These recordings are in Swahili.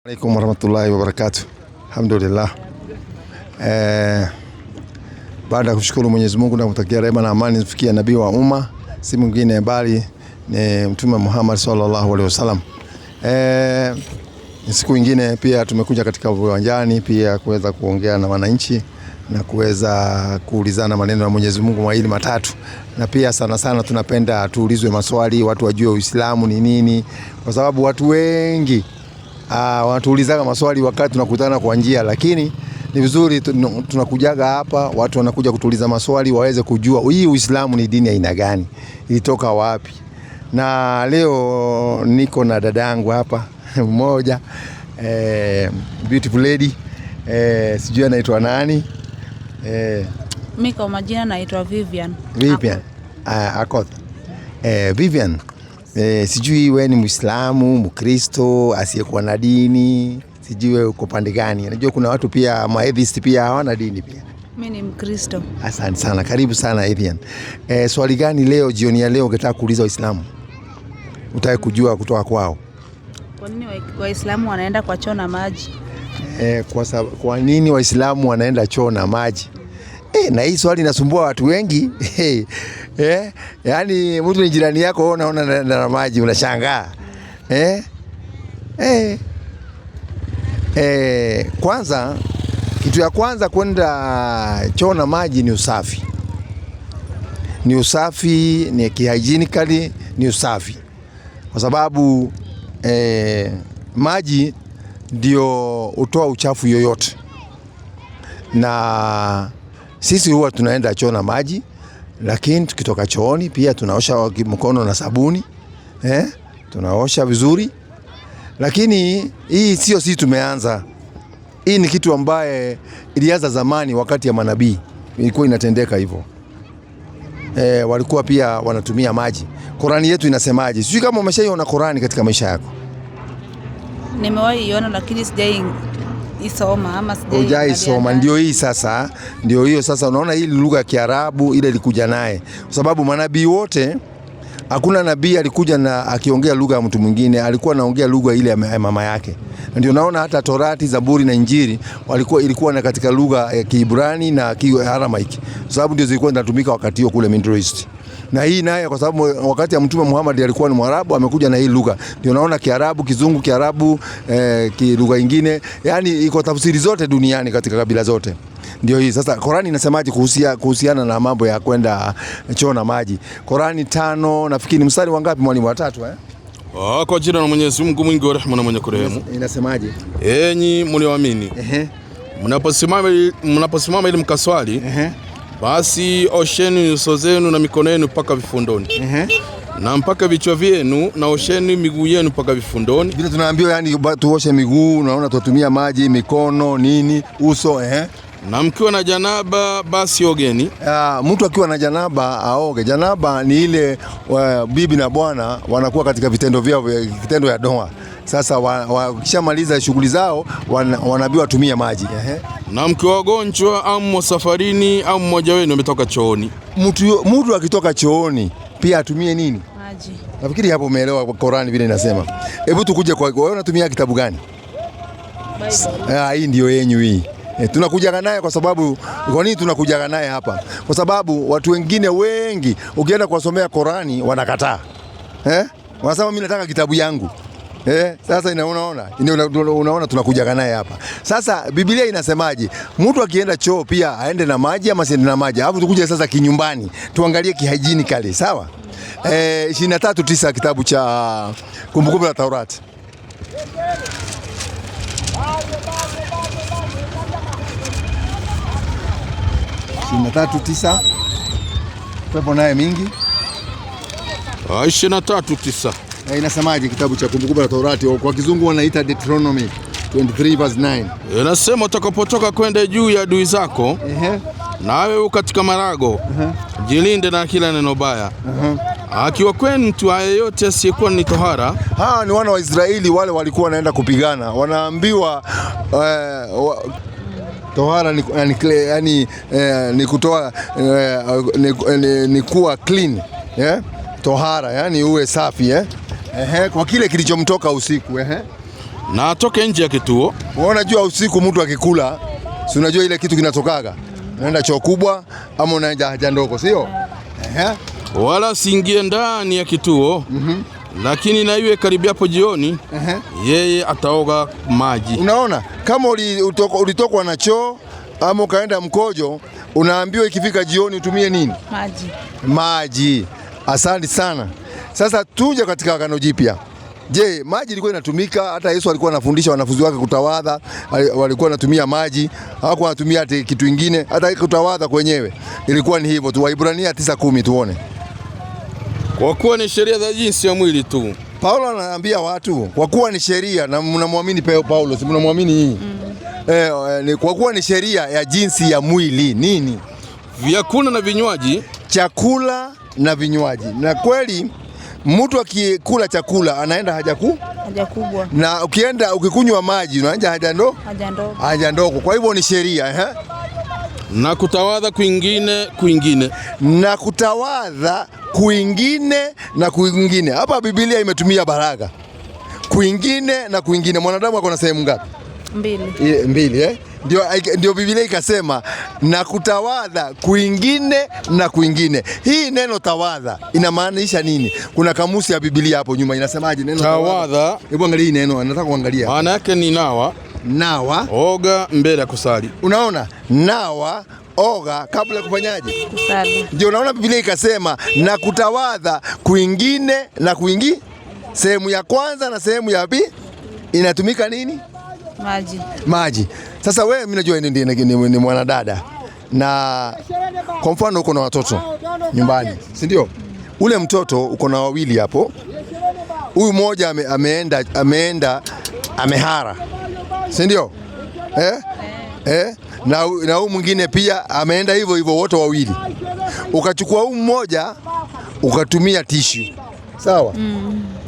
Alaikum warahmatullahi wabarakatuh. Alhamdulillah. Baada ya kushukuru Mwenyezi Mungu na kutakia rehema na amani zifikie nabii wa umma, si mwingine bali ni Mtume Muhammad sallallahu alaihi wasallam. Siku nyingine pia tumekuja katika uwanjani pia kuweza kuongea na wananchi na kuweza kuulizana maneno ya Mwenyezi Mungu mawili matatu, na pia sana sana tunapenda tuulizwe maswali, watu wajue Uislamu ni nini, kwa sababu watu wengi wanatuulizaga maswali wakati tunakutana kwa njia, lakini ni vizuri tunakujaga hapa, watu wanakuja kutuuliza maswali waweze kujua hii Uislamu ni dini ya aina gani, ilitoka wapi. Na leo niko na dadangu hapa mmoja, beautiful lady, sijui anaitwa nani. Mimi kwa majina naitwa Vivian. Akoth. Vivian, sijui wewe ni Muislamu, Mkristo, asiyekuwa na dini, sijui wewe uko pande gani? Najua kuna watu pia atheist pia hawana dini pia. Mimi ni Mkristo. Asante sana, karibu sana Vivian. Swali gani leo jioni ya leo ungetaka kuuliza Waislamu? Utaki kujua kutoka kwao. Kwa nini Waislamu wanaenda kwa choo na maji? Kwa nini Waislamu wanaenda choo na maji? Na hii swali inasumbua watu wengi. Yaani mtu ni jirani yako wewe unaona na maji unashangaa. Kwanza kitu ya kwanza kwenda choo na maji ni usafi. Ni usafi, ni hygienical, ni usafi. Kwa sababu maji ndio utoa uchafu yoyote. Na sisi huwa tunaenda choo na maji, lakini tukitoka chooni pia tunaosha mkono na sabuni. Tunaosha vizuri. Lakini hii sio sisi tumeanza. Hii ni kitu ambaye ilianza zamani wakati ya manabii. Ilikuwa inatendeka hivyo. Walikuwa pia wanatumia maji. Qurani yetu inasemaje? Sijui kama umeshaiona Qurani katika maisha yako. Nimewahi iona lakini isoma ama hujaisoma. Ndio hii sasa, ndio hiyo sasa. Unaona hii lugha ya Kiarabu ile ilikuja naye, kwa sababu manabii wote, hakuna nabii alikuja na akiongea lugha ya mtu mwingine, alikuwa anaongea lugha ile ya mama yake. Ndio naona hata Torati, Zaburi na Injili ilikuwa na katika lugha ya Kiebrania na Kiarameik, kwa sababu ndio zilikuwa zinatumika wakati huo kule Middle East. Na hii naye kwa sababu wakati ya Mtume Muhammad alikuwa ni Mwarabu, amekuja na hii lugha. Ndio naona Kiarabu, Kizungu, Kiarabu, lugha nyingine, yani iko tafsiri zote duniani katika kabila zote. Ndio hii sasa. Qurani inasemaje kuhusiana na mambo ya kwenda choo na maji? Qurani 5 nafikiri mstari wangapi mwalimu? wa 3 Kwa jina la Mwenyezi Mungu mwingi wa rehema na mwenye kurehemu. Inasemaje? Enyi mlioamini, mnaposimama ili mkaswali, basi osheni nyuso zenu na mikono yenu mpaka vifundoni. Na mpaka vichwa vyenu, na osheni miguu yenu mpaka vifundoni. Vile tunaambiwa yani tuoshe miguu, unaona tutumia maji, mikono, nini, uso. Na mkiwa na janaba basi ogeni. Mtu akiwa na janaba aoge. Janaba ni ile bibi na bwana wanakuwa katika vitendo vyao, kitendo ya doa. Sasa wakishamaliza shughuli zao wanaambiwa tumia maji. Na mkiwa wagonjwa au safarini au mmoja wenu ametoka chooni. Mtu akitoka chooni pia atumie nini? Maji. Nafikiri hapo umeelewa Qur'ani vile inasema. Hebu tukuje kwa wewe, unatumia kitabu gani? Bible. Hii ndio yenyu hii. Tunakujaga naye kwa sababu, kwa nini tunakujaga naye hapa? Kwa sababu watu wengine wengi ukienda kuwasomea Qur'ani wanakataa. Wanasema mimi nataka kitabu yangu. Sasa unaona tunakujaga naye hapa. Sasa Biblia inasemaje? Mtu akienda choo pia aende na maji ama asiende na maji? Alafu tukuje sasa kinyumbani tuangalie kihygienical, sawa? 23:9 kitabu cha Kumbukumbu la Taurati. 23:9. Pepo naye mingi. 23:9. Inasemaje kitabu cha Kumbukumbu la Taurati? Kwa Kizungu wanaita Deuteronomy 23:9. Inasema utakapotoka kwenda juu ya adui zako, nawe katika marago, jilinde na kila neno baya. Akiwa kwenu mtu yeyote asiyekuwa ni tohara. Ni wana wa Israeli wale walikuwa wanaenda kupigana. Wanaambiwa tohara ni kutoa, ni kuwa clean. Tohara yani uwe safi. Kwa kile kilichomtoka usiku. na atoke nje ya kituo. Unajua usiku mtu akikula, si unajua ile kitu kinatokaga, unaenda choo kubwa ama unaenda haja ndogo, sio? Wala siingie ndani ya kituo. Lakini na iwe karibiapo jioni, yeye ataoga maji. Unaona, kama ulitokwa na choo ama ukaenda mkojo, unaambiwa ikifika jioni utumie nini? Maji. Asante sana. Sasa tuje katika Agano Jipya. Je, maji ilikuwa inatumika? Hata Yesu alikuwa anafundisha wanafunzi wake kutawadha, walikuwa wanatumia maji, hawakuwa wanatumia hata kitu kingine. Hata kutawadha kwenyewe ilikuwa ni hivyo tu. Waibrania 9:10 tuone. Kwa kuwa ni sheria za jinsi ya mwili tu. Paulo anaambia watu, kwa kuwa ni sheria, na mnamwamini Paulo, si mnamwamini hii? Kwa kuwa ni sheria ya jinsi ya mwili nini? Vyakula na vinywaji. Chakula na vinywaji. Na kweli mtu akikula chakula anaenda haja kubwa. Na ukikunywa maji unaenda haja ndogo. Kwa hivyo ni sheria, Na kutawadha kwingine. Na kutawadha kwingine. Hapa Biblia imetumia baraka. Kwingine na kwingine. Mwanadamu ako na sehemu ngapi? 2. 2, Ndio Biblia ikasema na kutawadha kwingine na kwingine. Hii neno tawadha inamaanisha nini? Kuna kamusi ya Biblia hapo nyuma inasemaje neno tawadha? Hebu angalia hii neno, nataka kuangalia. Maana yake ni nawa, oga mbele ya kusali. Unaona? Nawa, oga kabla ya kufanyaje? Kusali. Ndio unaona Biblia ikasema na kutawadha kwingine na kwingine. Sehemu ya kwanza na sehemu ya pili inatumika nini? Maji. Sasa wewe, mimi najua ni mwanadada, na kwa mfano uko na watoto nyumbani, si ndio? Ule mtoto uko na wawili hapo, huyu mmoja ameenda amehara, si ndio? Na huyu mwingine pia ameenda hivyo hivyo, wote wawili. Ukachukua huyu mmoja ukatumia tissue, sawa?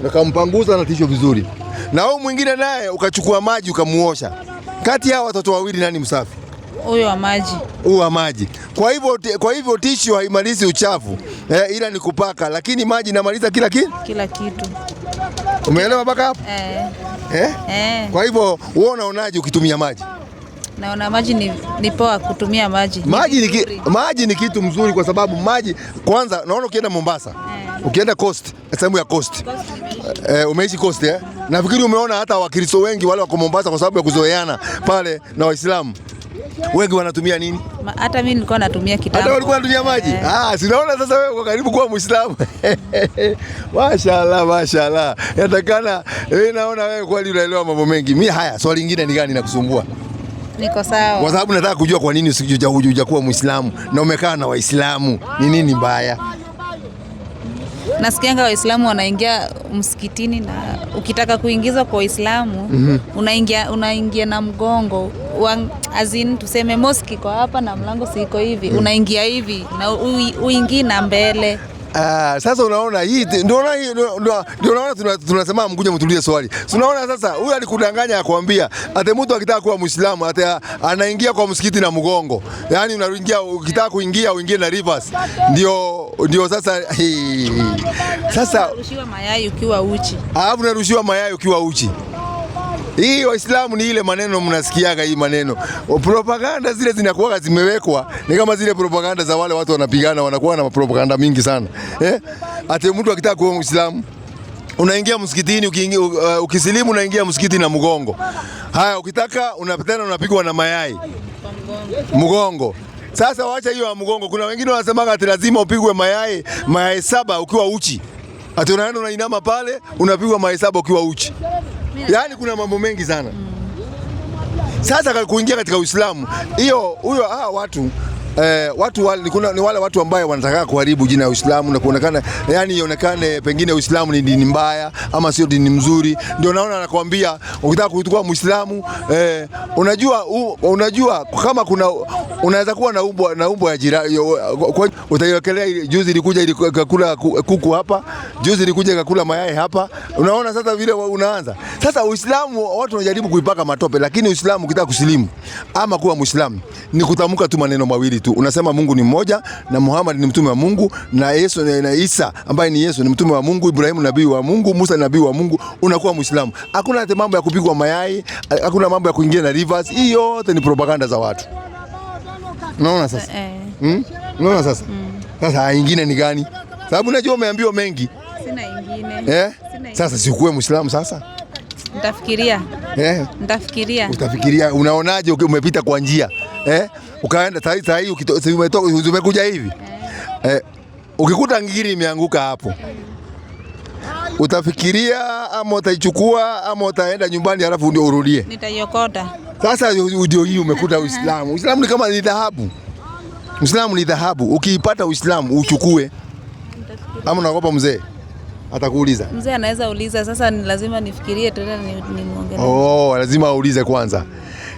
Ukampanguza na tissue vizuri. Na huyu mwingine naye ukachukua maji ukamuosha. Kati ya watoto wawili nani msafi? Huyo wa maji. Huyo wa maji. Kwa hivyo tissue haimalizi uchafu, ila ni kupaka, lakini maji inamaliza kila kitu. Umeelewa mpaka hapo? Kwa hivyo wewe unaonaje ukitumia maji? Naona maji ni poa kutumia maji. Maji ni kitu mzuri, kwa sababu maji kwanza, naona ukienda Mombasa, ukienda Coast, sehemu ya Coast. Umeishi Coast, Nafikiri umeona hata Wakristo wengi wale wako Mombasa, kwa sababu ya kuzoeana pale na Waislamu. Wengi wanatumia nini? Hata mimi nilikuwa natumia kitambo. Hata walikuwa wanatumia maji? Sinaona sasa wewe uko karibu kuwa Muislamu. Mashaallah. Yatakana naona wewe kweli unaelewa mambo mengi. Mimi swali lingine ni gani nakusumbua? Niko sawa. Kwa sababu nataka kujua kwa nini usikuja kuwa Muislamu na umekaa na Waislamu. Ni nini mbaya? Nasikianga Waislamu wanaingia msikitini, na ukitaka kuingizwa kwa Waislamu unaingia na mgongo. Azin tuseme mosque kwa hapa na mlango siko hivi, unaingia hivi na uingie na mbele. Sasa unaona hii ndio unaona tunasema mkuja mtulie swali. Unaona sasa huyu alikudanganya akwambia ate mtu akitaka kuwa Muislamu anaingia kwa msikiti na mgongo. Yaani unaingia, ukitaka kuingia uingie na reverse. Ndio sasa sasa unarushiwa mayai ukiwa uchi. Unarushiwa mayai ukiwa uchi. Hii Waislamu ni ile maneno mnasikiaga, hii maneno. Propaganda zile zinakuwa zimewekwa ni kama zile propaganda za wale watu wanapigana, wanakuwa na propaganda mingi sana. Ate mtu akitaka kuwa Muislamu unaingia msikitini, ukisilimu unaingia msikiti na mgongo. Haya, ukitaka unapitana unapigwa na mayai mgongo. Sasa waacha hiyo ya mgongo. Kuna wengine wanasema ati lazima upigwe mayai 7 ukiwa uchi. Ati unaenda unainama pale unapigwa mayai 7 ukiwa uchi. Yaani kuna mambo mengi sana. Sasa kuingia katika Uislamu, watu wale ni wale watu ambao wanataka kuharibu jina la Uislamu na kuonekana, yani ionekane pengine Uislamu ni dini mbaya ama sio dini mzuri. Ndio naona anakuambia ukitaka kuwa Muislamu, unajua kama unaweza kuwa na umbo ya jirani, utaiwekelea. Juzi ilikuja ikakula kuku hapa, juzi ilikuja ikakula mayai hapa. Unaona sasa vile unaanza. Sasa Uislamu watu wanajaribu kuipaka matope, lakini Uislamu ukitaka kusilimu ama kuwa Muislamu ni kutamka tu maneno mawili. tu. Unasema Mungu ni mmoja na Muhammad ni mtume wa Mungu na Yesu na Isa ambaye ni Yesu ni mtume wa Mungu, Ibrahimu nabii wa Mungu, Musa nabii wa Mungu, unakuwa Muislamu. Hakuna hata mambo ya kupigwa mayai, hakuna mambo ya kuingia na rivers. Hii yote ni propaganda za watu. Unaona sasa? Unaona sasa? Sasa nyingine ni gani? Sababu najua umeambiwa mengi. Sina nyingine. Sina sasa si ukuwe Muislamu sasa? Nitafikiria. Nitafikiria. Utafikiria, unaonaje umepita kwa njia? Ukaenda saa hii umekuja hivi. Ukikuta ngiri imeanguka hapo. Utafikiria ama utaichukua ama utaenda nyumbani halafu ndio urudie? Nitaiokota. Sasa ndio hii umekuta Uislamu. Uislamu ni kama ni dhahabu. Uislamu ni dhahabu. Ukiipata Uislamu uchukue. Ama unaogopa mzee? Atakuuliza. Mzee anaweza uliza, sasa ni lazima nifikirie tena nimuongelee. Lazima aulize kwanza.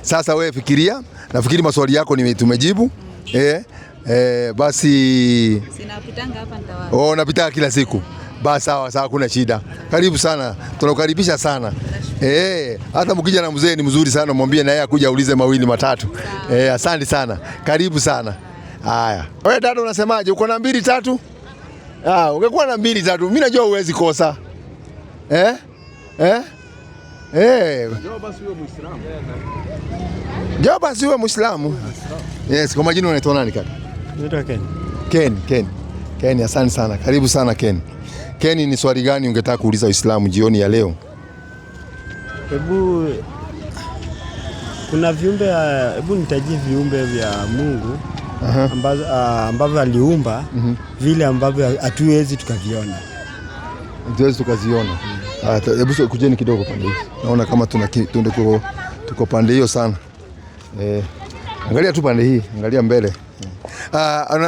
Sasa wewe fikiria, nafikiri maswali yako tumejibu. Basi sinapitanga hapa nitawaza. Napita kila siku. Basi sawa, kuna shida. Karibu sana. Tunakukaribisha sana. Hata mkija na mzee ni mzuri sana, mwambie na yeye akuja aulize mawili matatu. Asante sana. Karibu sana. Haya. Wewe dada unasemaje? Uko na 2 3? Ungekuwa na 2 3, mimi najua huwezi kosa. Njoo basi uwe Muislamu. Njoo basi uwe Muislamu. Yes, kwa majina unaitwa nani kaka? Naitwa Ken. Ken, asante sana. Karibu sana Ken. Ken, ni swali gani ungetaka kuuliza Uislamu jioni ya leo? Kuna viumbe, nitajie viumbe vya Mungu ambavyo aliumba, vile ambavyo hatuwezi tukaviona. Hatuwezi tukaziona. Hebu kujeni kidogo pande hii. Naona kama tuko pande hiyo sana. Angalia tu pande hii, angalia mbele.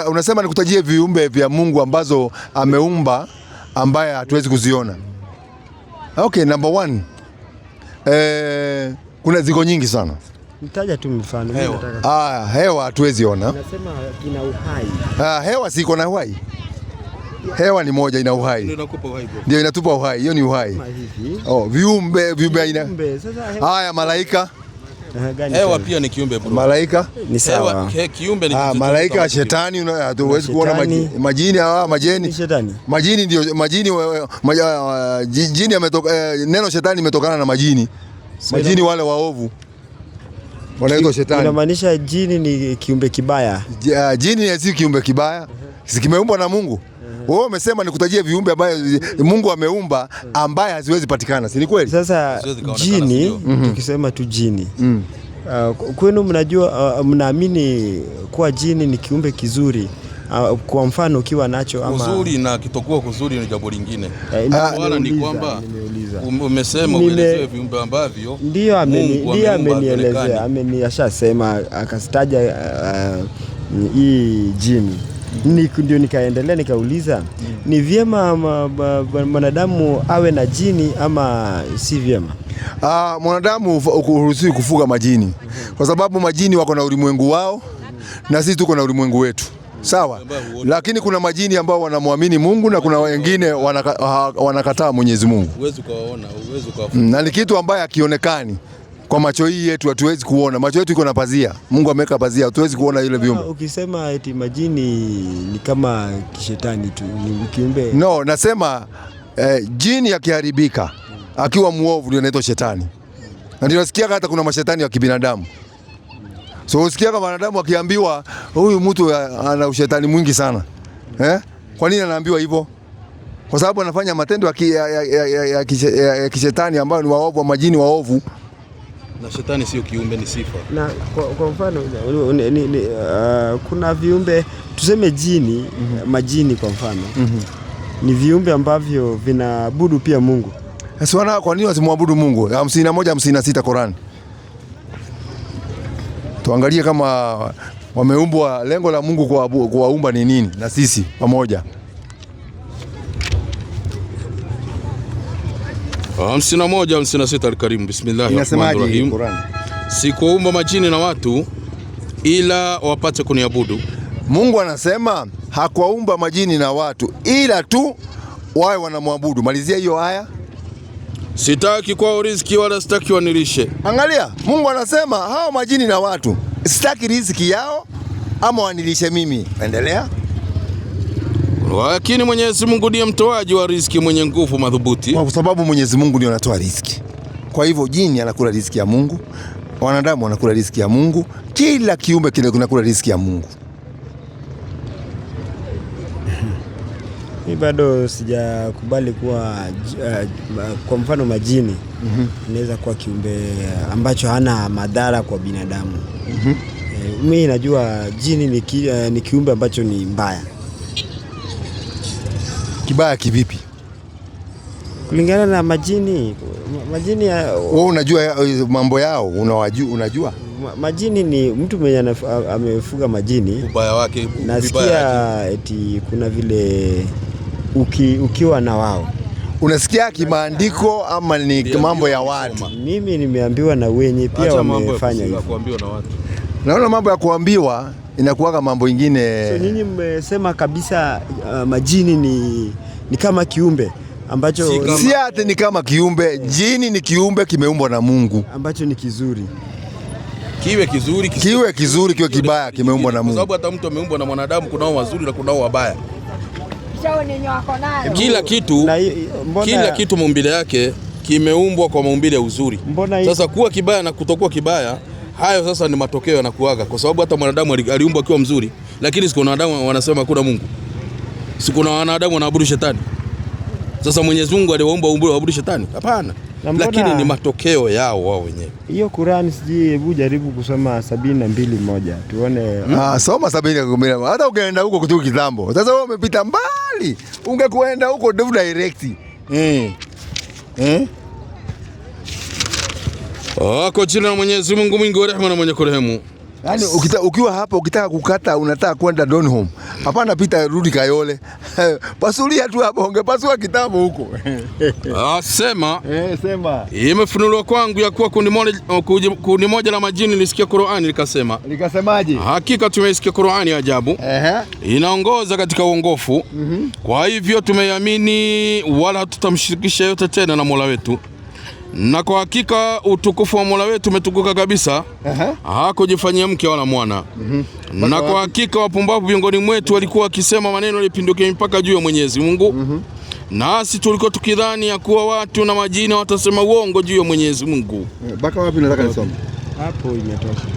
Unasema nikutajie viumbe vya Mungu ambazo ameumba ambaye hatuwezi kuziona. Okay, number 1. Kuna ziko nyingi sana. Nitaja tu mfano. Hewa hatuwezi ona. Nasema ina uhai. Hewa si iko na uhai. Hewa ni moja, ina uhai. Ndio inatupa uhai. Hiyo ni uhai. Viumbe aina. Haya, malaika. Hewa pia ni kiumbe bro. Malaika ni sawa. Kiumbe ni kitu. Malaika, shetani, huwezi kuona majini. Majini. Shetani. Majini ndio jini ametoka. Neno shetani imetokana na majini. Majini wale waovu wanaitwa shetani. Unamaanisha jini ni kiumbe kibaya? Jini si kiumbe kibaya. Si kimeumbwa na Mungu. Wewe umesema nikutajie viumbe ambaye Mungu ameumba ambaye haziwezi patikana. Si ni kweli? Sasa jini, tukisema tu jini. Kwenu mnajua, mnaamini kuwa jini ni kiumbe kizuri? Kwa mfano ukiwa nacho ama uzuri na kitokuwa kuzuri ni jambo lingine. Wala ni kwamba umesema uelezee viumbe ambavyo ndio amenielezea, ameniashasema akasitaja hii jini. Ndio nikaendelea nikauliza, ni vyema mwanadamu awe na jini ama si vyema? Mwanadamu huruhusiwi kufuga majini kwa sababu majini wako na ulimwengu wao na sisi tuko na ulimwengu wetu. Sawa, lakini kuna majini ambao wanamwamini Mungu na kuna wengine wanakataa Mwenyezi Mungu. Huwezi kuwaona, huwezi kuwafuga. Na ni kitu ambaye hakionekani kwa macho hii yetu, hatuwezi kuona. Macho yetu iko na pazia. Mungu ameweka pazia, hatuwezi kuona ile viumbe. Ukisema eti majini ni kama kishetani tu, ni kiumbe. No, nasema jini yakiharibika, akiwa muovu ndio anaitwa shetani. Na ndio nasikia hata kuna mashetani wa kibinadamu. So usikia kama wanadamu akiambiwa huyu mtu ana ushetani mwingi sana. Kwa nini anaambiwa hivyo? Kwa sababu anafanya matendo ya kishetani ambayo ni waovu, majini waovu. Na shetani sio kiumbe, ni sifa. Na kwa mfano kuna viumbe tuseme jini, majini kwa mfano. Ni viumbe ambavyo vinaabudu pia Mungu. Sasa kwa nini wasimwabudu Mungu? 51 56 Qur'an. Tuangalie kama wameumbwa, lengo la Mungu kuwaumba ni nini na sisi pamoja. 51 56 Al-Karim. Bismillahirrahmanirrahim. Sikuumba majini na watu ila wapate kuniabudu. Mungu anasema hakuwaumba majini na watu ila tu wawe wanamwabudu. Malizia hiyo aya. Sitaki kwao riziki wala sitaki wanilishe. Angalia, Mungu anasema hao majini na watu sitaki riziki yao ama wanilishe mimi. Endelea. Lakini Mwenyezi Mungu ndiye mtoaji wa riziki mwenye nguvu madhubuti. Kwa sababu Mwenyezi Mungu ndiye anatoa riziki. Kwa hivyo jini anakula riziki ya Mungu, wanadamu wanakula riziki ya Mungu, kila kiumbe kinakula riziki ya Mungu. Mimi bado sijakubali kuwa kwa mfano majini inaweza kuwa kiumbe ambacho hana madhara kwa binadamu. Mimi najua jini ni kiumbe ambacho ni mbaya. Kibaya kivipi? Kulingana na majini wewe unajua mambo yao, unajua? Majini ni mtu mwenye amefuga majini. Ubaya wake, nasikia eti kuna vile ukiwa na wao. Unasikia kimaandiko ama ni mambo ya watu? Mimi nimeambiwa na wenye pia wamefanya hivyo. Naona mambo ya kuambiwa inakuwaga mambo ingine. So nyinyi mmesema kabisa majini ni kama kiumbe ambacho si ati ni kama kiumbe. Jini ni kiumbe kimeumbwa na Mungu ambacho ni kizuri. Kiwe kizuri, kiwe kibaya, kimeumbwa na Mungu. Kwa sababu hata mtu ameumbwa na mwanadamu, kunao wazuri na kunao wabaya. Kila kitu maumbile yake kimeumbwa kwa maumbile ya uzuri. Sasa kuwa kibaya na kutokuwa kibaya, hayo sasa ni matokeo yanakuaga, kwa sababu hata mwanadamu aliumbwa akiwa mzuri, lakini siku wanadamu wanasema kuna Mungu. Siku na wanadamu wanaabudu shetani. Sasa Mwenyezi Mungu aliwaumba waabudu shetani? Hapana. Lakini ni matokeo yao wao wenyewe. Hiyo Qur'an siji, hebu jaribu kusoma 72:1 tuone. Soma 72. Hata ukaenda huko kutoka kitambo. Sasa wewe umepita mbali. Ungekuenda huko direct. Kwa jina la Mwenyezi Mungu mwingi wa rehema na mwenye kurehemu. Yaani ukiwa hapa ukitaka kukata, unataka kwenda Donholm. Hapana, pita rudi Kayole. Pasulia tu hapo, ungepasua kitambo huko. Sema. Sema. Imefunuliwa kwangu ya kuwa kundi moja la majini lisikia Qur'ani likasema. Likasemaje? Hakika tumeisikia Qur'ani ajabu. Inaongoza katika uongofu. Kwa hivyo tumeiamini wala hatutamshirikisha yote tena na Mola wetu. Na kwa hakika utukufu wa Mola wetu umetukuka kabisa. Hakujifanyia mke wala mwana. Na kwa hakika wapumbavu miongoni mwetu walikuwa wakisema maneno yalipindukia mpaka juu ya Mwenyezi Mungu. Nasi tulikuwa tukidhani ya kuwa watu na majini watasema uongo juu ya Mwenyezi Mungu. Baka wapi nataka nisome? Hapo imetosha.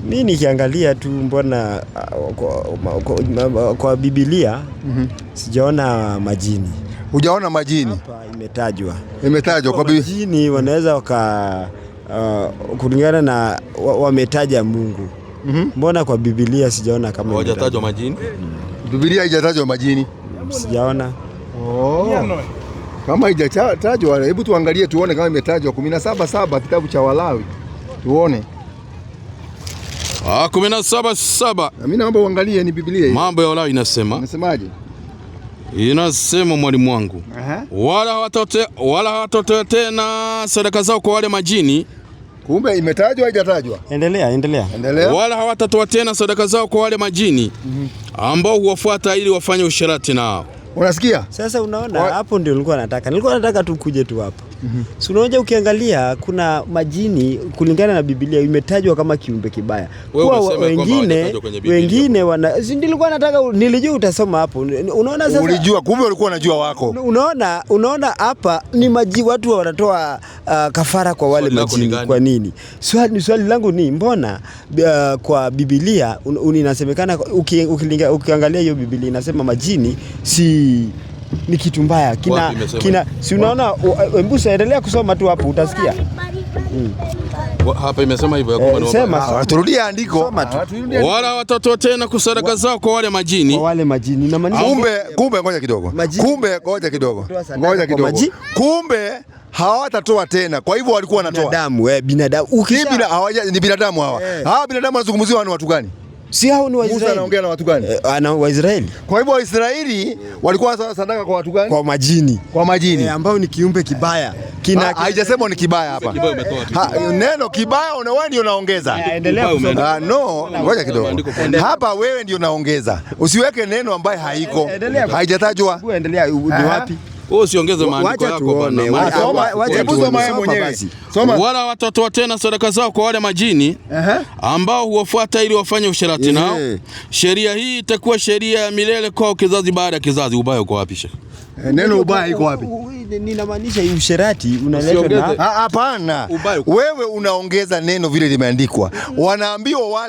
Mimi nikiangalia tu mbona kwa Biblia sijaona majini. Hujaona majini? Hapa imetajwa. Imetajwa kwa majini wanaweza kulingana na wametaja Mungu. Mbona kwa Biblia sijaona kama hawajatajwa majini? Biblia haijatajwa majini. Sijaona. Kama haijatajwa, hebu tuangalie tuone kama imetajwa 17:7 kitabu cha Walawi. Tuone. 17:7. Mimi naomba uangalie ni Biblia hii. Mambo ya Walawi inasema. Inasemaje? Inasema mwalimu wangu, wala hawatotoa tena sadaka zao kwa wale majini. Kumbe imetajwa haijatajwa? Endelea. Wala hawatatoa tena sadaka zao kwa wale majini ambao huwafuata ili wafanye usherati nao. Unasikia? Sasa unaona hapo ndio nilikuwa nataka tu kuje tu hapo. Si unaona ukiangalia kuna majini kulingana na Biblia imetajwa kama kiumbe kibaya. Kwa wengine nilikuwa nataka nilijua utasoma hapo. Unaona sasa? Ulijua, kumbe ulikuwa unajua wako. Unaona hapa ni watu wanatoa kafara kwa wale majini. Kwa nini? Swali langu ni mbona kwa Biblia inasemekana ukiangalia hiyo Biblia inasema majini ni kitu mbaya. Si unaona, Mbusa endelea kusoma tu hapo utasikia. Hapa imesema hivyo ya kwamba sema turudia andiko. Wala watoto tena kusadaka zao kwa wale majini. Kwa wale majini na kumbe ngoja kidogo. Kumbe hawatatoa tena. Kwa hivyo walikuwa wanatoa. Binadamu. Ni binadamu hawa. Hawa binadamu wanazungumziwa ni watu gani? Si hao ni Waisraeli. Musa anaongea na watu gani? Waisraeli. Kwa hivyo Waisraeli walikuwa sadaka kwa watu gani? Kwa majini. Kwa majini. Ambao ni kiumbe kibaya. Haijasema ni kibaya hapa. Neno kibaya wewe ndio unaongeza. Endelea kusoma. Ngoja kidogo. Hapa wewe ndio unaongeza. Usiweke neno ambaye haiko. Haijatajwa. Endelea ni wapi? Wewe usiongeze maandiko yako bwana. Soma. Wala watatoa tena sadaka zao kwa wale majini ambao huwafuata ili wafanye usherati nao. Sheria hii itakuwa sheria ya milele kwa kizazi baada ya kizazi. Ubaya uko wapi Sheikh? Neno ubaya iko wapi? Ninamaanisha usherati unaletwa na hapana. Wewe unaongeza neno vile limeandikwa. Wanaambiwa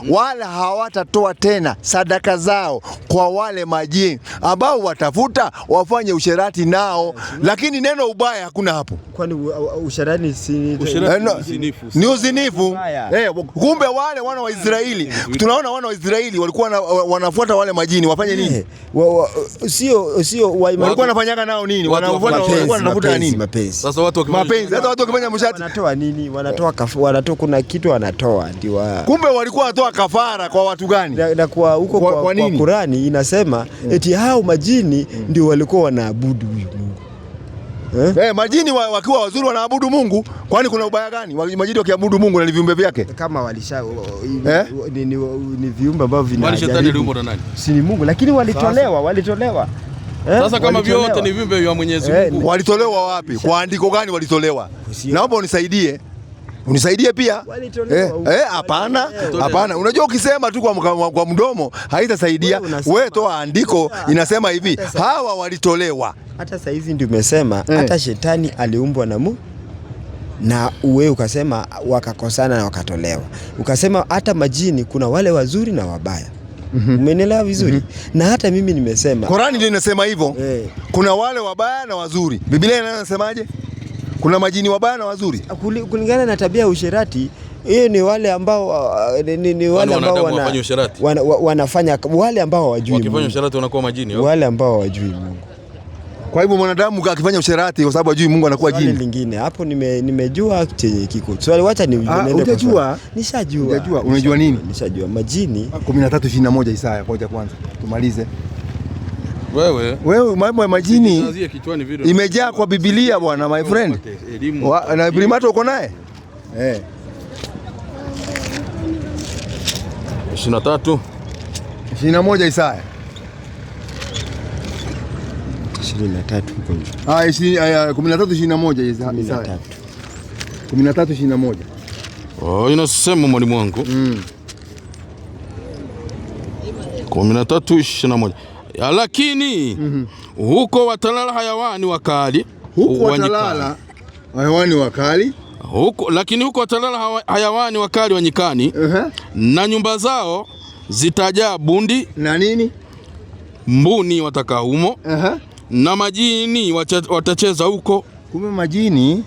wala hawatatoa tena sadaka zao kwa wale majini ambao watafuta wafanye usherati nao. Lakini neno ubaya hakuna hapo. Kwani usherati ni uzinifu. Kumbe wale wana wa Israeli, tunaona wana wa Israeli walikuwa wanafuata wale majini wafanye nini? Walikuwa wanafanyaga nao nini? Wanafuata nini? Mapenzi. Sasa watu wakifanya mshati wanatoa nini? Wanatoa kuna kitu wanatoa ndio. Kumbe walikuwa wanatoa kafara kwa watu gani? Na kwa huko kwa Qur'ani inasema eti hao majini ndio walikuwa wanaabudu huyu Mungu. Majini wakiwa wazuri wanaabudu Mungu. Kwani kuna ubaya gani? Majini wakiabudu Mungu na viumbe vyake. Kama walisha ni viumbe ambavyo vinajaribu. Si ni Mungu lakini walitolewa. Sasa kama vyote ni viumbe vya Mwenyezi Mungu. Walitolewa wapi? Kwa andiko gani walitolewa? Naomba unisaidie. Unisaidie pia. Hapana. Unajua ukisema tu kwa mdomo haitasaidia. Wewe toa andiko inasema hivi, hawa walitolewa. Hata saa hizi ndio umesema hata shetani aliumbwa na Mungu. Na uwe ukasema wakakosana na wakatolewa. Ukasema hata majini kuna wale wazuri na wabaya. Umenielewa vizuri? Na hata mimi nimesema Qur'ani ndio inasema hivyo. Kuna wale wabaya na wazuri. Biblia inasemaje? Kuna majini wabaya na wazuri. Kulingana na tabia ya usherati, hiyo ni wale ambao wanafanya, wale ambao hawajui. Wakifanya usherati wanakuwa majini. Wale ambao hawajui Mungu. Kwa hivyo mwanadamu akifanya usherati kwa sababu hajui Mungu anakuwa jini. Swali lingine hapo nimejua chenye kiko. Swali wacha niende. Unajua? Nishajua. Unajua nini? Nishajua majini 13:21 Isaya kwanza tumalize. Wewe mambo ya majini imejaa kwa Biblia bwana, my friend. Na Primato uko naye? 21 Isaya 23 huko. 13:21 Isaya 13:21. Inasema mwalimu wangu 13:21. Lakini huko watalala hayawani wakali. Lakini huko watalala hayawani wakali wa nyikani. Na nyumba zao zitajaa bundi na nini? Mbuni watakaa humo. Na majini watacheza huko. Kumbe majini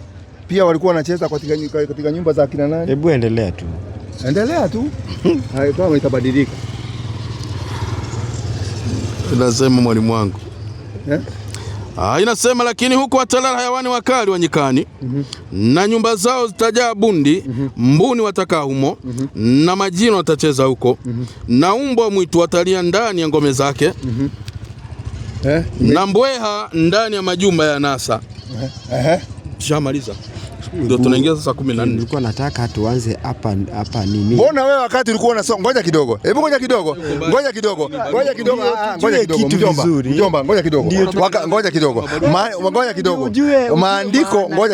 pia walikuwa wanacheza katika nyumba za kina nani? Hebu endelea tu. Hayo kama itabadilika. Inasema mwalimu wangu. Inasema lakini huko watalala hayawani wakali wa nyikani. Na nyumba zao zitajaa bundi. Mbuni watakaa humo. Na majini watacheza huko. Na mbwa mwitu watalia ndani ya ngome zake. Na mbweha ndani ya majumba ya nasa. Shamaliza. Ndio tunaingia sasa 14. Nilikuwa nataka tuanze hapa nini? Mbona wewe wakati ulikuwa unasoma? Ngoja kidogo. Ngoja kidogo. Ngoja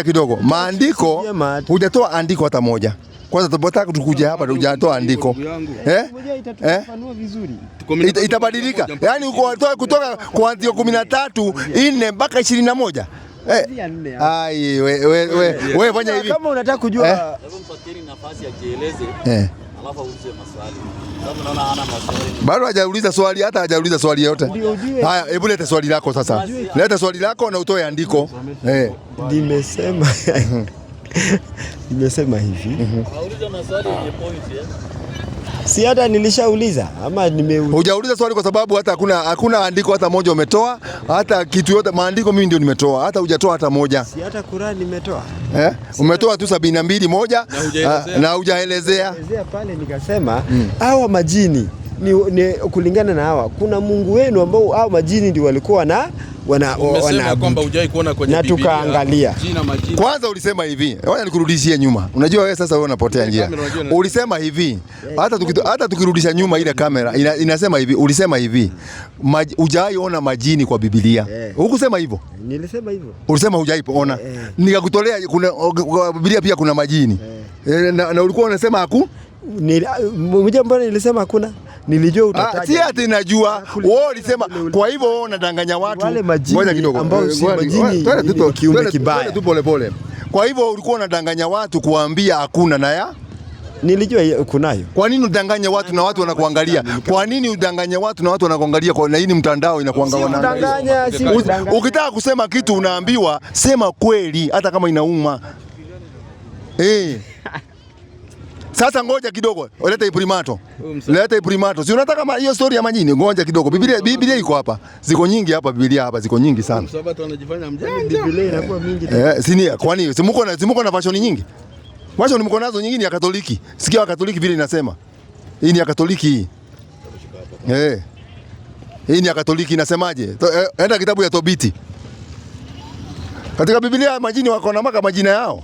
kidogo. Maandiko hujatoa andiko hata moja. Kwanza tunataka tukuje hapa hujatoa andiko. Itabadilika. Yaani uko kutoka kuanzia 13:4 mpaka 21. Wewe fanya hivi. Kama unataka kujua mpateni nafasi ajieleze. Alafu aulize maswali. Kama unaona hana maswali. Bado hajauliza swali, hata hajauliza swali yote. Haya, hebu leta swali lako sasa. Leta swali lako na utoe andiko. Nimesema hivi. Auliza maswali yenye point. Si hata nilishauliza ama hujauliza swali kwa sababu hata hakuna andiko hata moja umetoa, hata kitu yote maandiko mimi ndio nimetoa, hata hujatoa hata moja. Si hata Qur'an nimetoa. Umetoa tu 72 moja na hujaelezea. Pale nikasema hawa majini ni kulingana na hawa kuna Mungu wenu ambao hao majini ndio walikuwa umesema kwamba hujai kuona kwenye Biblia. Na tukaangalia. Kwanza ulisema hivi, ngoja nikurudishie nyuma. Unajua wewe sasa wewe unapotea njia. Ulisema hivi, hata tukirudisha nyuma ile kamera inasema hivi, ulisema hivi, hujai ona majini kwa Biblia. Hukusema hivyo? Nilisema hivyo. Ulisema hujai ona. Nikakutolea kwa Biblia pia kuna majini. Na ulikuwa unasema mbona nilisema hakuna? Nilijua utataja. Si ati najua. Wewe ulisema kwa hivyo wewe unadanganya watu. Ngoja kidogo. Ambao si majini ni kiumbe kibaya. Tu pole pole. Kwa hivyo ulikuwa unadanganya watu kuambia hakuna na ya? Nilijua kunayo. Kwa nini udanganye watu na watu wanakuangalia? Kwa nini udanganye watu na watu wanakuangalia kwa nini mtandao inakuangalia? Ukitaka kusema kitu unaambiwa sema kweli hata kama inauma. Sasa ngoja kidogo, leta imprimato. Leta imprimato. Si unataka hiyo story ya majini? Ngoja kidogo. Biblia iko hapa. Ziko nyingi hapa Biblia hapa, ziko nyingi sana. Sababu wanajifanya mjanja. Biblia inakuwa mingi. Sini, kwani simuko na version nyingi? Version mko nazo nyingi ya Katoliki. Sikia wa Katoliki vile inasema. Hii ni ya Katoliki hii. Hii ni ya Katoliki inasemaje? Enda kitabu ya Tobiti. Katika Biblia majini wako na maka majina yao.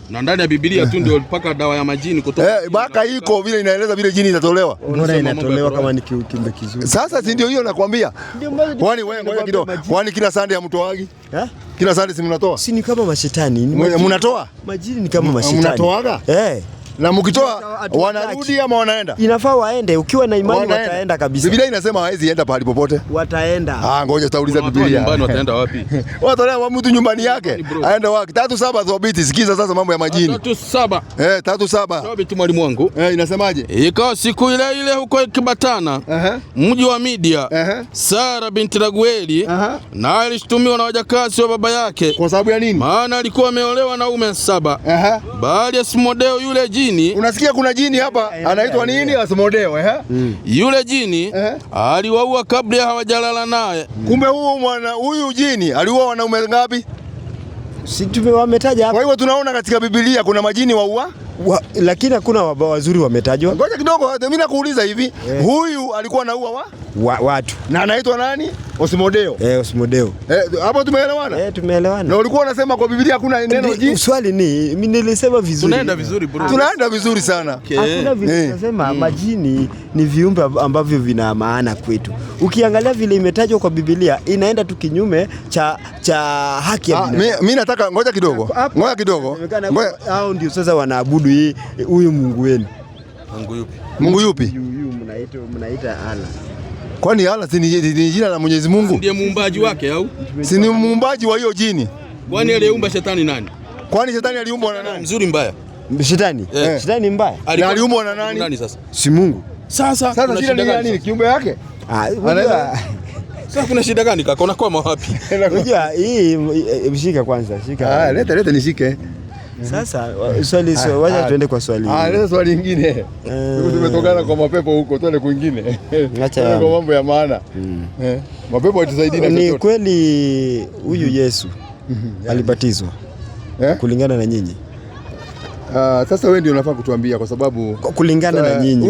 Na ndani ya Biblia tu ndio paka dawa ya majini kutoka. Baka iko vile inaeleza vile jini itatolewa. Mbona inatolewa kama ni kiumbe kizuri? Sasa si ndio hiyo nakwambia. Kwani wewe ngoja kidogo. Kwani kila Sunday hamtoagi? Kila Sunday si mnatoa? Si ni kama mashetani. Mnatoa? Majini ni kama mashetani. Mnatoaga? Na mkitoa wanarudi ama wanaenda? Inafaa waende, ukiwa na imani wataenda kabisa. Biblia inasema hawezi enda pahali popote. Wataenda. Ngoja tutauliza Biblia. Nyumbani wataenda wapi? Watolea mtu nyumbani yake. Aenda wapi? 3:7 Tobiti, sikiza sasa mambo ya majini. 3:7. 3:7. Tobiti mwalimu wangu. Inasemaje? Ikawa siku ile huko Kibatana, mji wa Midia, Sara binti Ragueli, na alishtumiwa na wajakazi wa baba yake. Kwa sababu ya nini? Maana alikuwa ameolewa na ume 7. Baada ya Asmodeo yule jini. Unasikia kuna jini hapa anaitwa nini? Asmodeo, Yule jini aliwaua kabla hawajalala naye. Kumbe huyu jini aliua wanaume ngapi? Si tumewametaja hapa. Kwa hiyo tunaona katika Biblia kuna majini waua, lakini hakuna wazuri wametajwa. Ngoja kidogo, mimi nakuuliza hivi, huyu alikuwa anaua watu. Na anaitwa nani? Asmodeo. Asmodeo. Hapo tumeelewana? Tumeelewana. Na ulikuwa unasema kwa Biblia hakuna neno jini? Swali ni mimi nilisema vizuri. Tunaenda vizuri bro. Tunaenda vizuri sana. Hakuna vile tunasema majini ni viumbe ambavyo vina maana kwetu. Ukiangalia vile imetajwa kwa Biblia inaenda tu kinyume cha haki ya binadamu. Mimi nataka ngoja kidogo. Ngoja kidogo. Hao ndio sasa wanaabudu huyu Mungu wenu. Mungu yupi? Huyu mnaita Allah. Kwani Allah si ni jina la Mwenyezi Mungu? Ndiye muumbaji wake au? Si ni muumbaji wa hiyo jini? Kwani aliyeumba shetani nani? Kwani shetani aliumbwa na nani? Mzuri mbaya? Shetani? Shetani mbaya? Aliumbwa na nani? Nani sasa? Si Mungu. Sasa shida ni nini? Kiumbe yake? Sasa kuna shida gani kaka? Unakwama wapi? Unajua hii mshika kwanza, shika. Leta nishike. Sasa swali wacha tuende kwa swali. Leta swali lingine. Tumetokana kwa mapepo huko, tuende kwingine. Acha kwa mambo ya maana. Mapepo yatusaidie na ni kweli huyu Yesu alibatizwa kulingana na nyinyi. Sasa wewe ndio unafaa kutuambia kwa sababu kulingana na nyinyi.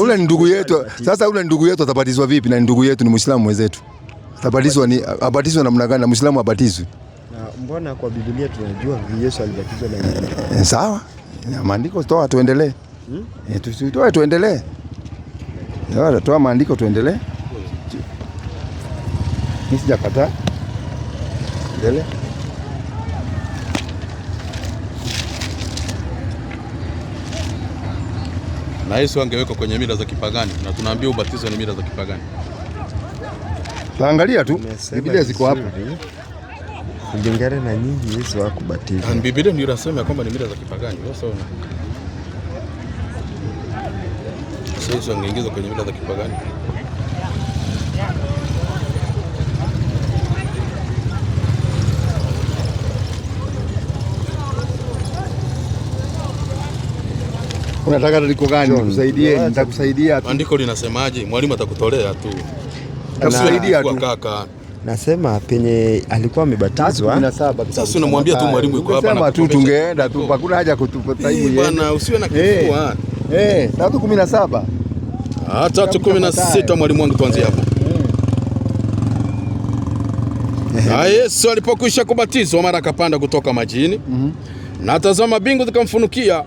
Ule ni ndugu yetu. Sasa ule ndugu yetu atabatizwa vipi? Na ndugu yetu ni Muislamu mwenzetu. Abatizwa namna gani? Na Muislamu abatizwe? Mbona kwa Biblia tunajua Yesu alibatizwa na nyinyi? Sawa. Maandiko toa tuendelee. Tusitoe tuendelee. Toa maandiko tuendelee. Nisijakataa. Endelee. Na Yesu angewekwa kwenye mila za kipagani na tunaambia ubatizo ni mila za kipagani. Angalia tu Biblia ziko hapo. Kulingana na nyinyi Yesu hakubatizwa. Biblia ndio inasema kwamba ni mila za kipagani. Sasa Yesu angeingizwa kwenye mila za kipagani. Unataka liko gani? Nikusaidie, nitakusaidia tu. Andiko linasemaje? Mwalimu atakutolea tu. Nitakusaidia tu kaka. Nasema penye alikuwa amebatizwa. Sasa unamwambia tu mwalimu yuko hapa na tu tungeenda tu. Hakuna haja kutupa hivi bwana, usiwe na kifua. 3:17. 3:16 mwalimu wangu tuanze hapo. Na Yesu alipokwisha kubatizwa mara akapanda kutoka majini. Na tazama mbingu zikamfunukia.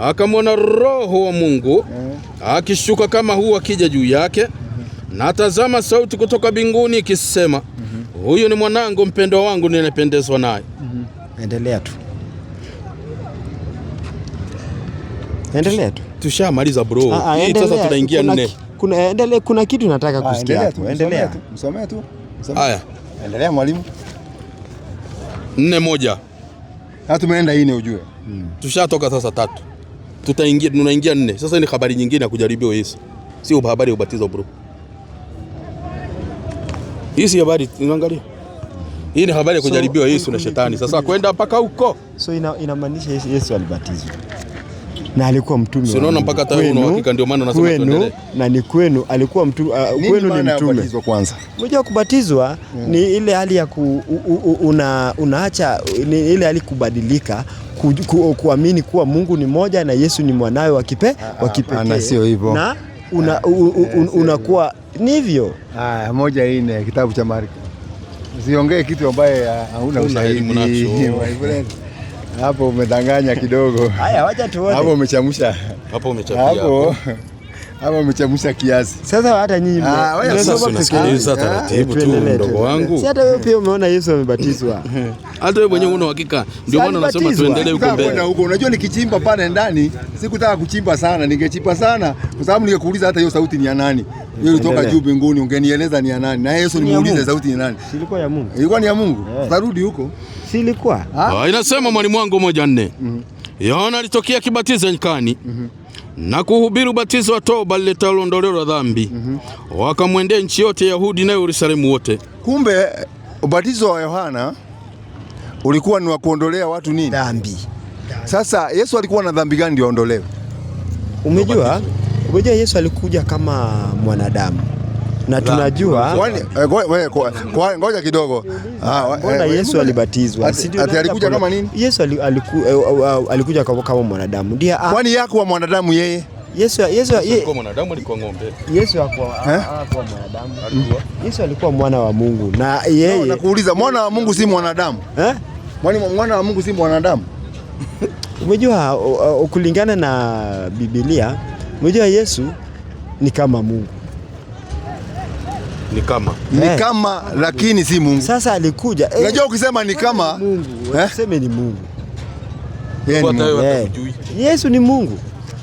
Akamwona Roho wa Mungu akishuka kama hua akija juu yake. Na tazama sauti kutoka mbinguni ikisema, huyu ni mwanangu mpendwa wangu ninapendezwa naye. Endelea tu. Endelea tu. Tushamaliza bro. Hii sasa tunaingia 4. Kuna kitu nataka kusikia. Endelea. Msomee tu. Haya. Endelea mwalimu. 4-1. Na tumeenda 4 ujue. Tushatoka sasa 3. Tunaingia 4. Sasa ni habari nyingine ya kujaribiwa Yesu. Sio habari ya ubatizo bro. Hii si habari unaangalia. Hii ni habari ya kujaribiwa Yesu na shetani. Sasa kwenda mpaka huko. So inamaanisha Yesu alibatizwa. Na alikuwa mtume. Sio unaona mpaka hata una hakika ndio maana nasema tuendelee. Na ni kwenu alikuwa mtume, kwenu ni mtume. Kwanza. Unajua kubatizwa ni ile hali ya unaacha ni ile hali kubadilika, kuamini kuwa Mungu ni moja na Yesu ni mwanawe wa kipekee. Na sio hivyo. Na unakuwa ni hivyo. 1:4 kitabu cha Marko. Usiongee kitu ambaye hauna ushahidi. Hapo umedanganya kidogo. Haya, wacha tuone. Hapo umechamsha. Hapo umechamsha kiasi. Sasa hata nyinyi tunasikiliza taratibu tu ndogo wangu. Si hata wewe pia umeona Yesu amebatizwa. Hata wewe mwenyewe una hakika. Ndio maana nasema tuendelee huko mbele. Unajua nikichimba pale ndani, sikutaka kuchimba sana, ningechimba sana kwa sababu ningekuuliza hata hiyo sauti ni ya nani. Hiyo ilitoka juu mbinguni, ungenieleza ni ya nani. Na Yesu nimuulize sauti ni nani. Ilikuwa ya Mungu. Ilikuwa ni ya Mungu. Tutarudi huko. Si ilikuwa? Inasema mwalimu wangu 1:4. Yohana alitokea akibatiza nyikani. Na kuhubiri ubatizo wa toba liletalo ondoleo la dhambi. Wakamwendea nchi yote Yahudi na Yerusalemu wote. Kumbe ubatizo wa Yohana ulikuwa ni wa kuondolea watu nini? Dhambi. Sasa Yesu alikuwa na dhambi gani ndio aondolewe? Umejua Yesu alikuja kama mwanadamu. Na tunajua ngoja kidogo. Mbona Yesu alibatizwa? Ati alikuja kama nini? Yesu alikuja kama mwanadamu. Ndiye kwani yakuwa mwanadamu yeye? Yesu alikuwa mwanadamu, alikuwa ng'ombe. Yesu hakuwa mwanadamu. Yesu alikuwa mwana wa Mungu. Na yeye nakuuliza, mwana wa Mungu si mwanadamu? Mwana wa Mungu si mwanadamu? Umejua kulingana na Biblia, umejua Yesu ni kama Mungu. Ni kama lakini si Mungu. Sasa alikuja. Unajua ukisema ni kama Mungu, useme ni Mungu. Yesu ni Mungu.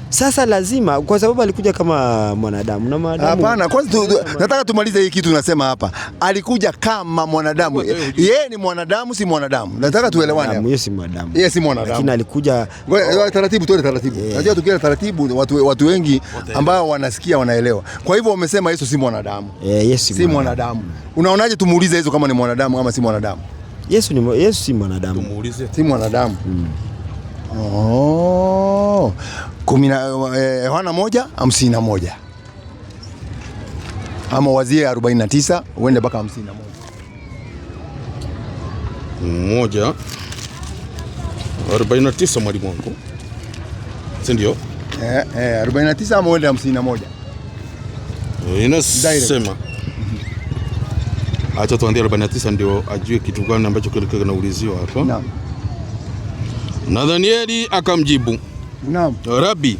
Sasa lazima kwa sababu alikuja kama mwanadamu na mwanadamu. Hapana, kwanza nataka tumalize hii kitu tunasema hapa. Alikuja kama mwanadamu. Yeye ni mwanadamu si mwanadamu. Nataka tuelewane hapa. Yeye si mwanadamu. Yeye si mwanadamu. Lakini alikuja taratibu tu taratibu. Unajua tukienda taratibu watu wengi ambao wanasikia wanaelewa. Kwa hivyo wamesema Yesu si mwanadamu. Yesu si mwanadamu. Unaonaje tumuulize Yesu kama ni mwanadamu ama si mwanadamu? Yesu si mwanadamu. Tumuulize. Si mwanadamu. Yohana 1:51 ama wazie 49 uende mpaka 51. 1:49 mwalimu wangu. Si ndio? 49 ama uende 51. Inasema. Acha tuandie 49 ndio ajue kitu gani ambacho kinauliziwa hapa. Naam. Na Danieli akamjibu, naam, Rabbi,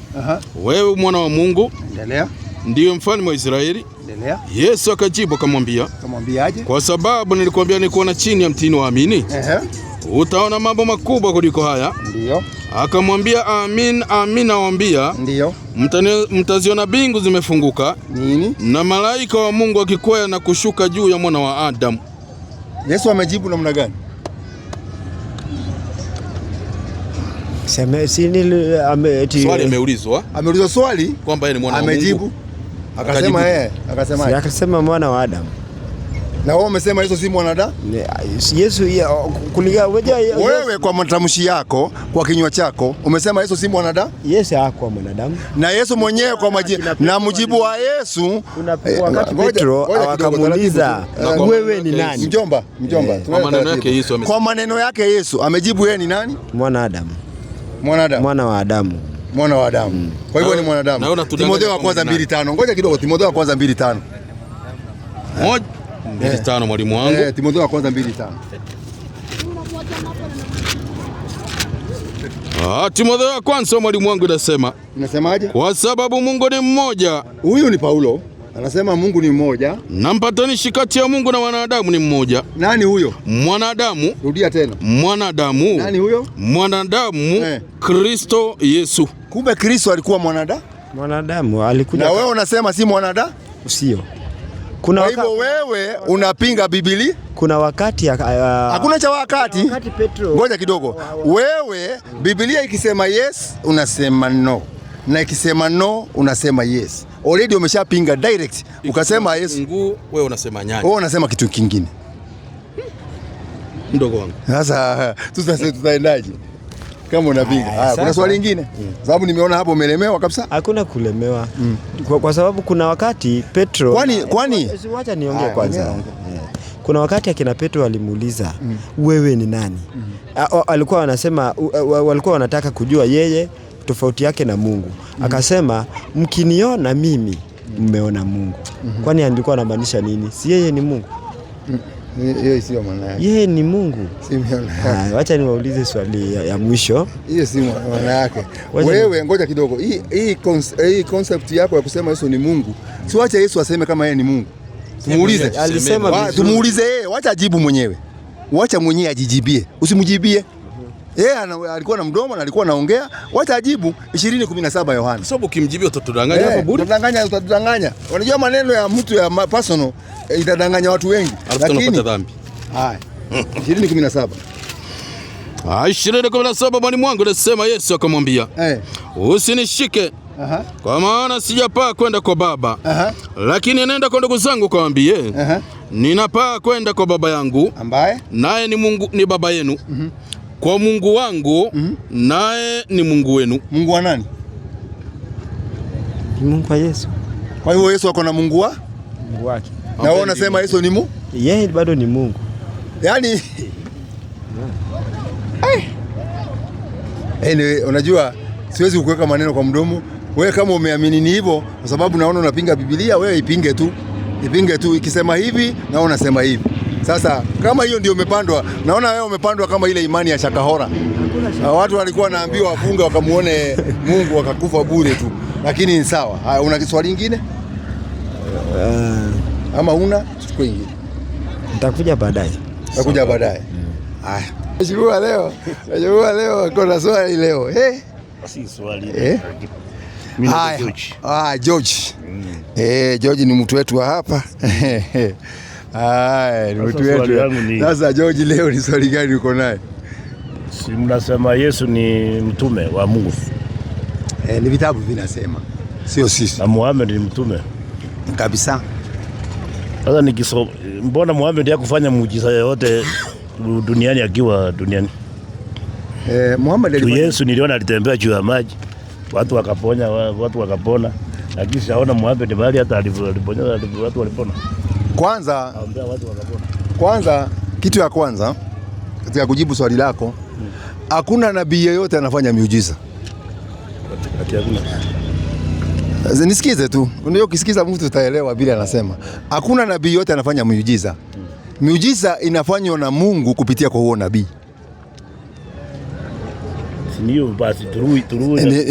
wewe mwana wa Mungu, endelea, ndiyo mfalme wa Israeli. Endelea. Yesu akajibu akamwambia, aje? Kwa sababu nilikwambia nikuona chini ya mtini wa amini. Utaona mambo makubwa kuliko haya. Ndio. Akamwambia, amin, amin nawaambia, ndio, mtaziona mbingu zimefunguka. Nini? Na malaika wa Mungu akikwea na kushuka juu ya mwana wa Adamu. Yesu amejibu namna gani? Swali ameulizwa. Ameulizwa swali kwamba yeye ni mwana wa Mungu. Amejibu. Akasema mwana wa Adamu. Na wewe umesema Yesu si mwanadamu? Yesu kulingana wewe kwa matamshi yako, kwa kinywa chako umesema Yesu si mwanadamu? Yesu hakuwa mwanadamu. Na Yesu mwenyewe kwa na mujibu wa Yesu wakati Petro akamuuliza wewe ni nani? Mjomba. Kwa maneno yake Yesu kwa maneno yake Yesu amejibu yeye ni nani? Mwanadamu. Mwana wa Adamu. Kwa hivyo ni mwanadamu. Timotheo wa kwanza 2:5. Ngoja kidogo, Timotheo wa kwanza 2:5. 2:5 mwalimu wangu. Timotheo wa kwanza 2:5. Timotheo wa kwanza mwalimu wangu inasema. Inasemaje? Kwa sababu Mungu ni mmoja. Huyu ni Paulo. Anasema Mungu ni mmoja. Na mpatanishi kati ya Mungu na wanadamu ni mmoja. Nani huyo? Mwanadamu. Rudia tena. Mwanadamu. Nani huyo? Mwanadamu. Kristo Yesu. Kumbe Kristo alikuwa mwanadamu alikuja. Na wewe unasema si mwanadamu? Sio. Kwa hivyo wewe unapinga Biblia? Kuna wakati hakuna cha wakati. Petro. Ngoja kidogo. Wewe Biblia ikisema yes unasema no. Na ikisema no unasema yes. Already umeshapinga direct. Ukasema yes. Mungu, wewe unasema nyanya. Wewe unasema kitu kingine. Mdogo wangu. Sasa tutaendaje? Kama unapinga. Kuna swali lingine? Sababu nimeona hapo umelemewa kabisa. Hakuna kulemewa. Kwa sababu kuna wakati Petro. Kwani? Wacha niongee kwanza. Kuna wakati akina Petro alimuuliza, wewe ni nani? Alikuwa wanasema walikuwa wanataka kujua yeye tofauti yake na Mungu. Akasema, mkiniona mimi mmeona Mungu. Kwani alikuwa anamaanisha nini? Si yeye ni Mungu? Hiyo sio maana yake. Yeye ni Mungu. Si maana yake. Wacha niwaulize swali ya mwisho. Hiyo si maana yake. Wewe ngoja kidogo. Hii concept yako ya kusema Yesu ni Mungu. Si wacha Yesu aseme kama yeye ni Mungu. Tumuulize. Alisema tumuulize yeye, wacha ajibu mwenyewe. Wacha mwenyewe ajijibie. Usimjibie. Yeye alikuwa na mdomo na alikuwa anaongea, wacha ajibu. 20:17 Yohana. Sababu ukimjibia utatudanganya hapa bure. Utatudanganya. Unajua maneno ya mtu ya personal itadanganya watu wengi. Lakini tunapata dhambi. Haya. 20:17. 20:17 mwalimu wangu anasema Yesu akamwambia, usinishike. Kwa maana sijapaa kwenda kwa Baba. Lakini nenda kwa ndugu zangu kawaambie, ninapaa kwenda kwa Baba yangu ambaye naye ni Mungu, ni Baba yenu. Kwa Mungu wangu naye ni Mungu wenu. Mungu wa nani? Mungu wa Yesu. Kwa hiyo Yesu ako na Mungu wake. Na wewe unasema Yesu ni Mungu? Yeye bado ni Mungu. Yaani unajua siwezi kuweka maneno kwa mdomo. Wewe kama umeamini ni hivyo, kwa sababu naona unapinga Biblia, wewe ipinge tu. Ipinge tu, ikisema hivi na unasema hivi. Sasa kama hiyo ndio umepandwa, naona wewe umepandwa kama ile imani ya Shakahora. Watu walikuwa wanaambiwa wafunge wakamuone Mungu wakakufa bure tu. Lakini ni sawa. Una swali lingine? Ama una chukua ingine? Nitakuja baadaye. Haya. Najua leo kuna swali leo. Si swali. Mimi ni George. George. George ni mtu wetu hapa. Ni mtu wetu. Sasa George, leo ni swali gani uko naye? Si mnasema Yesu ni mtume wa Mungu. Ni vitabu vinasema. Sio sisi. Na Muhammad ni mtume. Kabisa. Sasa nikisoma, mbona Muhammad hakufanya muujiza yote duniani akiwa duniani? Muhammad alifanya. Yesu niliona alitembea juu ya maji. Watu wakapona. Lakini sijaona Muhammad bali hata aliponya watu walipona. Kwanza kitu ya kwanza katika kujibu swali lako, hakuna nabii yeyote anafanya miujiza. Nisikize tu. Ndio ukisikiza mtu utaelewa bila anasema. Hakuna nabii yote anafanya miujiza. Miujiza inafanywa na Mungu kupitia kwa huo nabii. Ndio basi turui.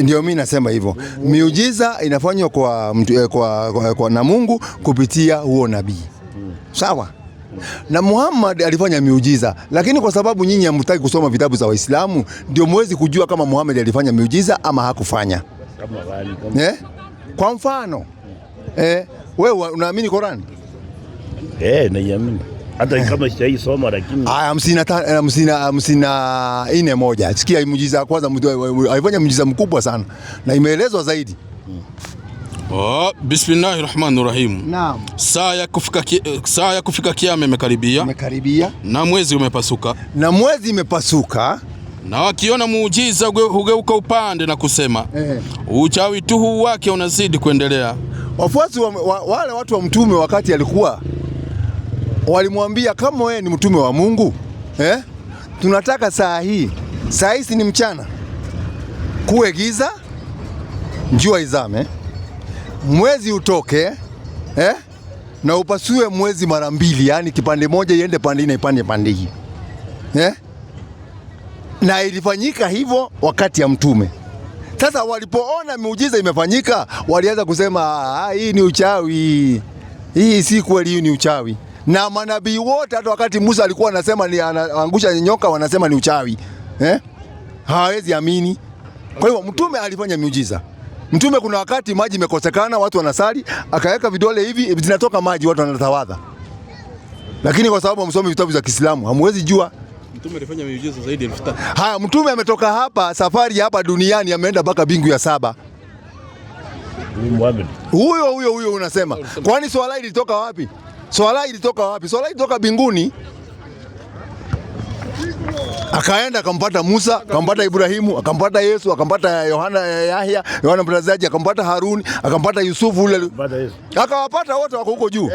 Ndio mimi nasema hivyo. Miujiza inafanywa kwa na Mungu kupitia huo nabii. Sawa? Na Muhammad alifanya miujiza, lakini kwa sababu nyinyi hamtaki kusoma vitabu za Waislamu, ndio mwezi kujua kama Muhammad alifanya miujiza ama hakufanya. Kwa mfano, wewe unaamini Qur'an? Naiamini. Hata kama sijaisoma lakini 54:1. Sikia muujiza wa kwanza, alifanya muujiza mkubwa sana na imeelezwa zaidi. Bismillahirrahmanirrahim. Naam. Saa ya kufika kiyama imekaribia. Na mwezi umepasuka. Na wakiona muujiza hugeuka upande na kusema, uchawi tu huu wake unazidi kuendelea. Wafuasi wale watu wa mtume wakati alikuwa walimwambia, kama wewe ni mtume wa Mungu, tunataka saa hii ni mchana, kuwe giza, jua izame, mwezi utoke, na upasue mwezi mara mbili, yani kipande moja iende pande na ipande pande hii. Na ilifanyika hivyo wakati ya mtume. Sasa walipoona miujiza imefanyika, walianza kusema hii ni uchawi. Hii si kweli, hii ni uchawi. Na manabii wote hata wakati Musa alikuwa anasema ni anaangusha nyoka, wanasema ni uchawi. Hawezi amini. Kwa hiyo mtume alifanya miujiza. Mtume kuna wakati maji imekosekana, watu wanasali, akaweka vidole hivi zinatoka maji, watu wanatawadha. Lakini kwa sababu msomi vitabu za Kiislamu, hamwezi jua. Mtume alifanya miujiza zaidi ya 1000. Haya, mtume ametoka hapa safari hapa duniani, ameenda mpaka bingu ya 7. Muhammad. Huyo unasema. Kwani swala ilitoka wapi? Swala ilitoka binguni. Akaenda akampata Musa, akampata Ibrahimu, akampata Yesu, akampata Yohana, Yahya, Yohana Mbatizaji, akampata Haruni, akampata Yusufu ule. Akawapata wote wako huko juu.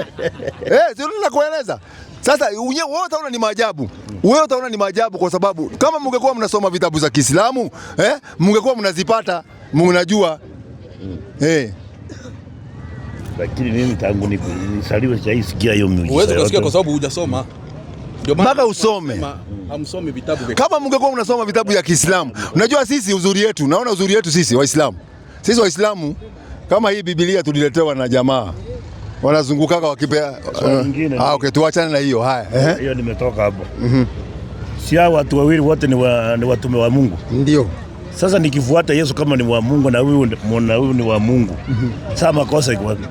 Sio ninakueleza. Sasa wewe utaona ni maajabu. Wewe utaona ni maajabu kwa sababu kama mngekuwa mnasoma vitabu za Kiislamu, mngekuwa mnazipata, mnajua. Lakini mimi tangu nisaliwe sijaisikia hiyo miujiza. Uweze kusikia kwa sababu hujasoma. Mpaka usome. Hamsomi vitabu vya. Kama mngekuwa mnasoma vitabu vya Kiislamu, unajua sisi uzuri yetu, naona uzuri yetu sisi Waislamu. Sisi Waislamu kama hii Biblia tuliletewa na jamaa. Wanazungukaga wakipea okay, tuachane na hiyo. Haya. Hiyo nimetoka hapo. Si hao watu wawili wote ni watume wa Mungu. Ndio. Sasa nikifuata Yesu kama ni wa Mungu na huyu ni wa Mungu. Sasa makosa iko wapi?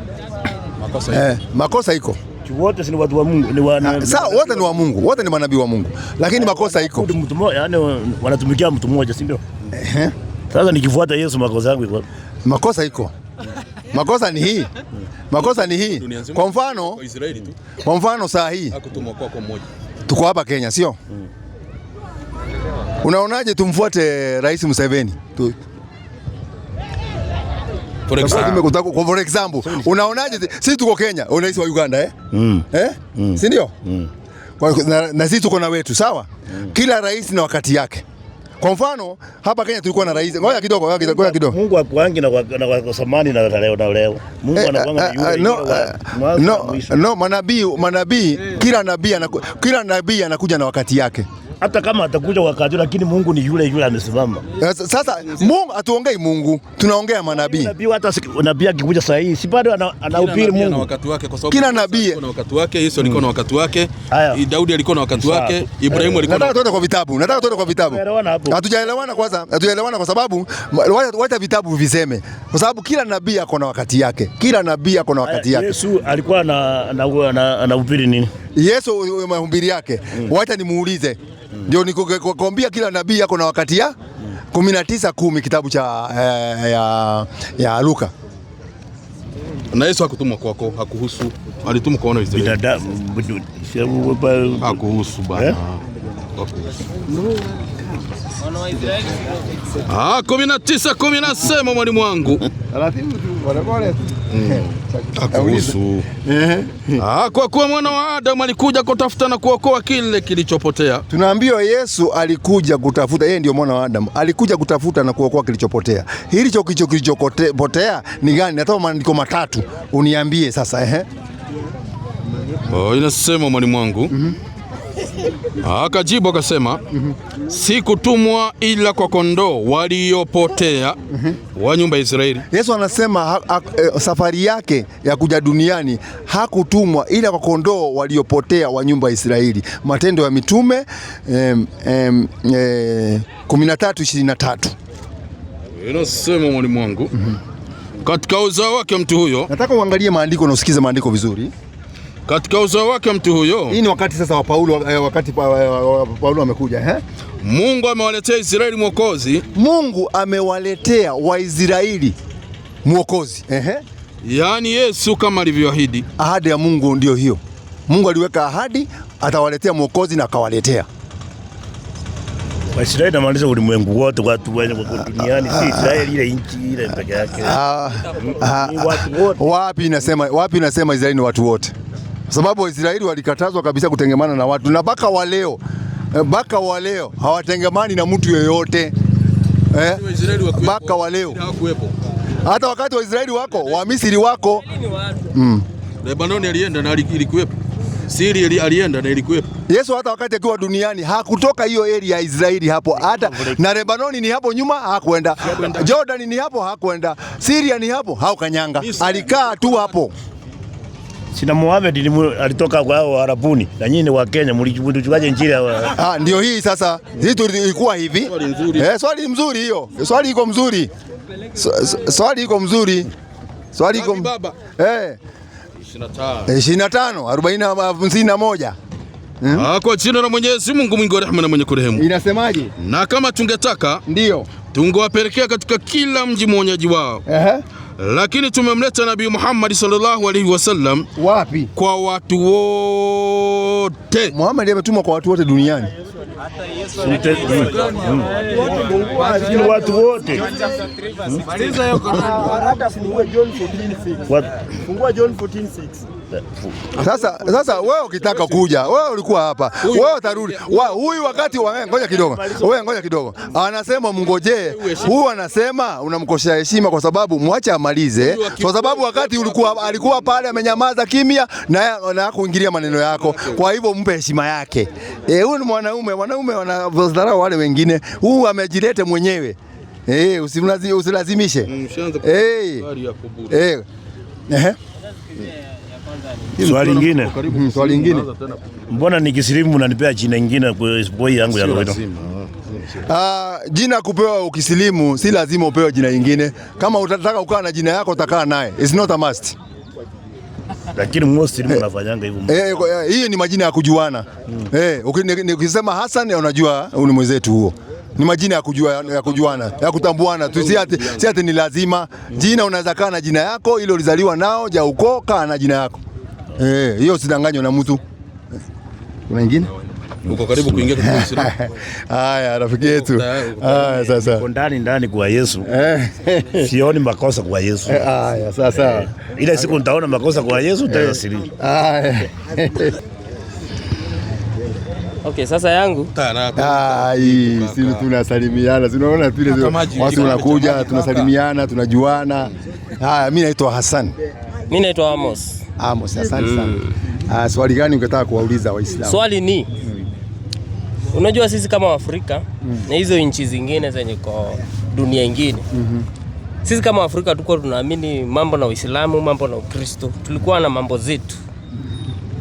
Makosa iko. Wote si watu wa Mungu, sawa, wote ni wa Mungu, wote ni manabii wa Mungu. Lakini makosa iko. Mtu mmoja, yani wanatumikia mtu mmoja, si ndio? Sasa nikifuata Yesu makosa yangu iko wapi? Makosa iko. Makosa ni hii. Makosa ni hii. Kwa mfano saa hii hakutumwa kwa mmoja. Tuko hapa Kenya, sio? Unaonaje tumfuate Rais Museveni? For example, unaonaje sisi tuko Kenya, rais wa Uganda si ndio? Na sisi tuko na wetu, sawa? Kila rais na wakati yake. Kwa mfano hapa Kenya tulikuwa na rais. Ngoja kidogo. Mungu hakuangi na kwa samani na leo. Mungu anakuanga no, manabii kila nabii anakuja na wakati yake. Hata kama atakuja wakati, lakini Mungu ni yule amesimama. Sasa Mungu atuongei Mungu, tunaongea manabii. Hata nabii akikuja saa hii si bado anahubiri Mungu na wakati wake, kwa sababu kila nabii na wakati wake. Yesu alikuwa na wakati wake, Daudi alikuwa na wakati wake, Ibrahimu alikuwa. Nataka tuende kwa vitabu. Hatujaelewana kwa sababu wacha vitabu viseme, kwa sababu kila nabii ako na wakati yake. Yesu alikuwa anahubiri nini? Yesu mahubiri yake. Wacha nimuulize. Ndio nikukwambia kila nabii yako na wakati ya 19:10 kitabu cha ya Luka. Na Yesu hakutumwa kwako, hakuhusu. Alitumwa kwa wana wa Israeli. Hakuhusu bana. Wana wa Israeli. 19:10 nasema mwalimu wangu. Hakuhusu. Kwa kuwa mwana wa Adamu alikuja kutafuta na kuokoa kile kilichopotea. Tunaambiwa Yesu alikuja kutafuta, yeye ndio mwana wa Adamu. Alikuja kutafuta na kuokoa kilichopotea. Hili kilichopotea ni gani? Natoa maandiko matatu uniambie sasa. Inasema mwalimu wangu. Akajibu akasema, sikutumwa ila kwa kondoo waliopotea wa nyumba ya Israeli. Yesu anasema safari yake ya kuja duniani hakutumwa ila kwa kondoo waliopotea wa nyumba ya Israeli. Matendo ya Mitume 13:23. Inasema mwalimu wangu, katika uzao wake mtu huyo. Nataka uangalie maandiko na usikize maandiko vizuri. Katika uzao wake mtu huyo. Hii ni wakati sasa wa Paulo, wakati Paulo amekuja. Mungu amewaletea Israeli mwokozi. Mungu amewaletea Waisraeli mwokozi. Yaani Yesu kama alivyoahidi. Ahadi ya Mungu ndio hiyo. Mungu aliweka ahadi atawaletea mwokozi na akawaletea. Waisraeli namaanisha ulimwengu wote, watu wenye duniani, si Israeli ile nchi ile peke yake. Wapi inasema Israeli ni watu wote? Kwa sababu Waisraeli walikatazwa kabisa kutengemana na watu, na mpaka wa leo hawatengemani na mtu yoyote. Mpaka wa leo. Hata wakati Waisraeli wako, Wamisri wako. Lebanoni alienda na ilikuwepo. Syria alienda na ilikuwepo. Yesu hata wakati akiwa duniani hakutoka hiyo area ya Israeli hapo, hata na Lebanoni ni hapo nyuma hakwenda, Jordan ni hapo hakwenda, Syria ni hapo haukanyanga, alikaa tu hapo. Sina Muhammad alitoka kwa Arabuni na nyinyi wa Kenya mlichukaje njia ya ndio hii sasa. Hii ilikuwa hivi. Swali mzuri hiyo. Swali iko mzuri. Swali iko mzuri. Swali iko 25 41. Kwa jina la Mwenyezi Mungu mwingi wa rehema na mwenye kurehemu. Inasemaje? Na kama tungetaka ndio tungewapelekea katika kila mji mwenyeji wao. Lakini tumemleta Nabii Muhammad sallallahu alaihi wasallam wapi? Kwa watu wote. Muhammad ametumwa kwa watu wote duniani. Hata Yesu watu wote. Fungua John 14:6. Sasa wewe ukitaka kuja, wewe ulikuwa hapa, wewe utarudi. Huyu wakati ngoja kidogo. Anasema mngojee. Huyu anasema unamkosea heshima kwa sababu mwache amalize. Kwa sababu wakati alikuwa pale amenyamaza kimya na kuingilia maneno yako. Kwa hivyo mpe heshima yake. Huyu ni mwanaume wanadharau wale wengine. Huyu amejilete mwenyewe. Usilazimishe. Swali lingine. Swali lingine. Mbona nikisilimu unanipea jina lingine kwa yangu ya kawaida? Jina kupewa ukisilimu si lazima upewe jina lingine. Kama utataka kukaa na jina yako utakaa naye. It's not a must. Lakini Muslim unafanyanga hivyo. Hiyo ni majina ya kujuana. Ukisema Hassan unajua ni mwenzetu huo. Ni majina ya kujuana, ya kutambuana tu, si ati ni lazima. Jina unaweza kaa na jina yako ile ulizaliwa nao, ja ukoo kaa na jina yako. Hiyo usidanganywe na mtu. Kuna nyingine? Uko karibu kuingia kwa Uislamu. Haya rafiki yetu. Sasa. Uko ndani kwa Yesu. Sioni makosa kwa Yesu. Haya sasa. Ile siku nitaona makosa kwa Yesu utasiri. Okay, sasa yangu. Sisi tunasalimiana. Unaona vile watu wanakuja, tunasalimiana, tunajuana. Mimi naitwa Hassan. Mimi naitwa Amos. Asante sana. Swali gani ungetaka kuwauliza Waislamu? Swali ni unajua sisi kama Waafrika na hizo nchi zingine zenye kwa dunia nyingine. Sisi kama Afrika tulikuwa tunaamini mambo na Uislamu, mambo na Ukristo. Tulikuwa na mambo zetu.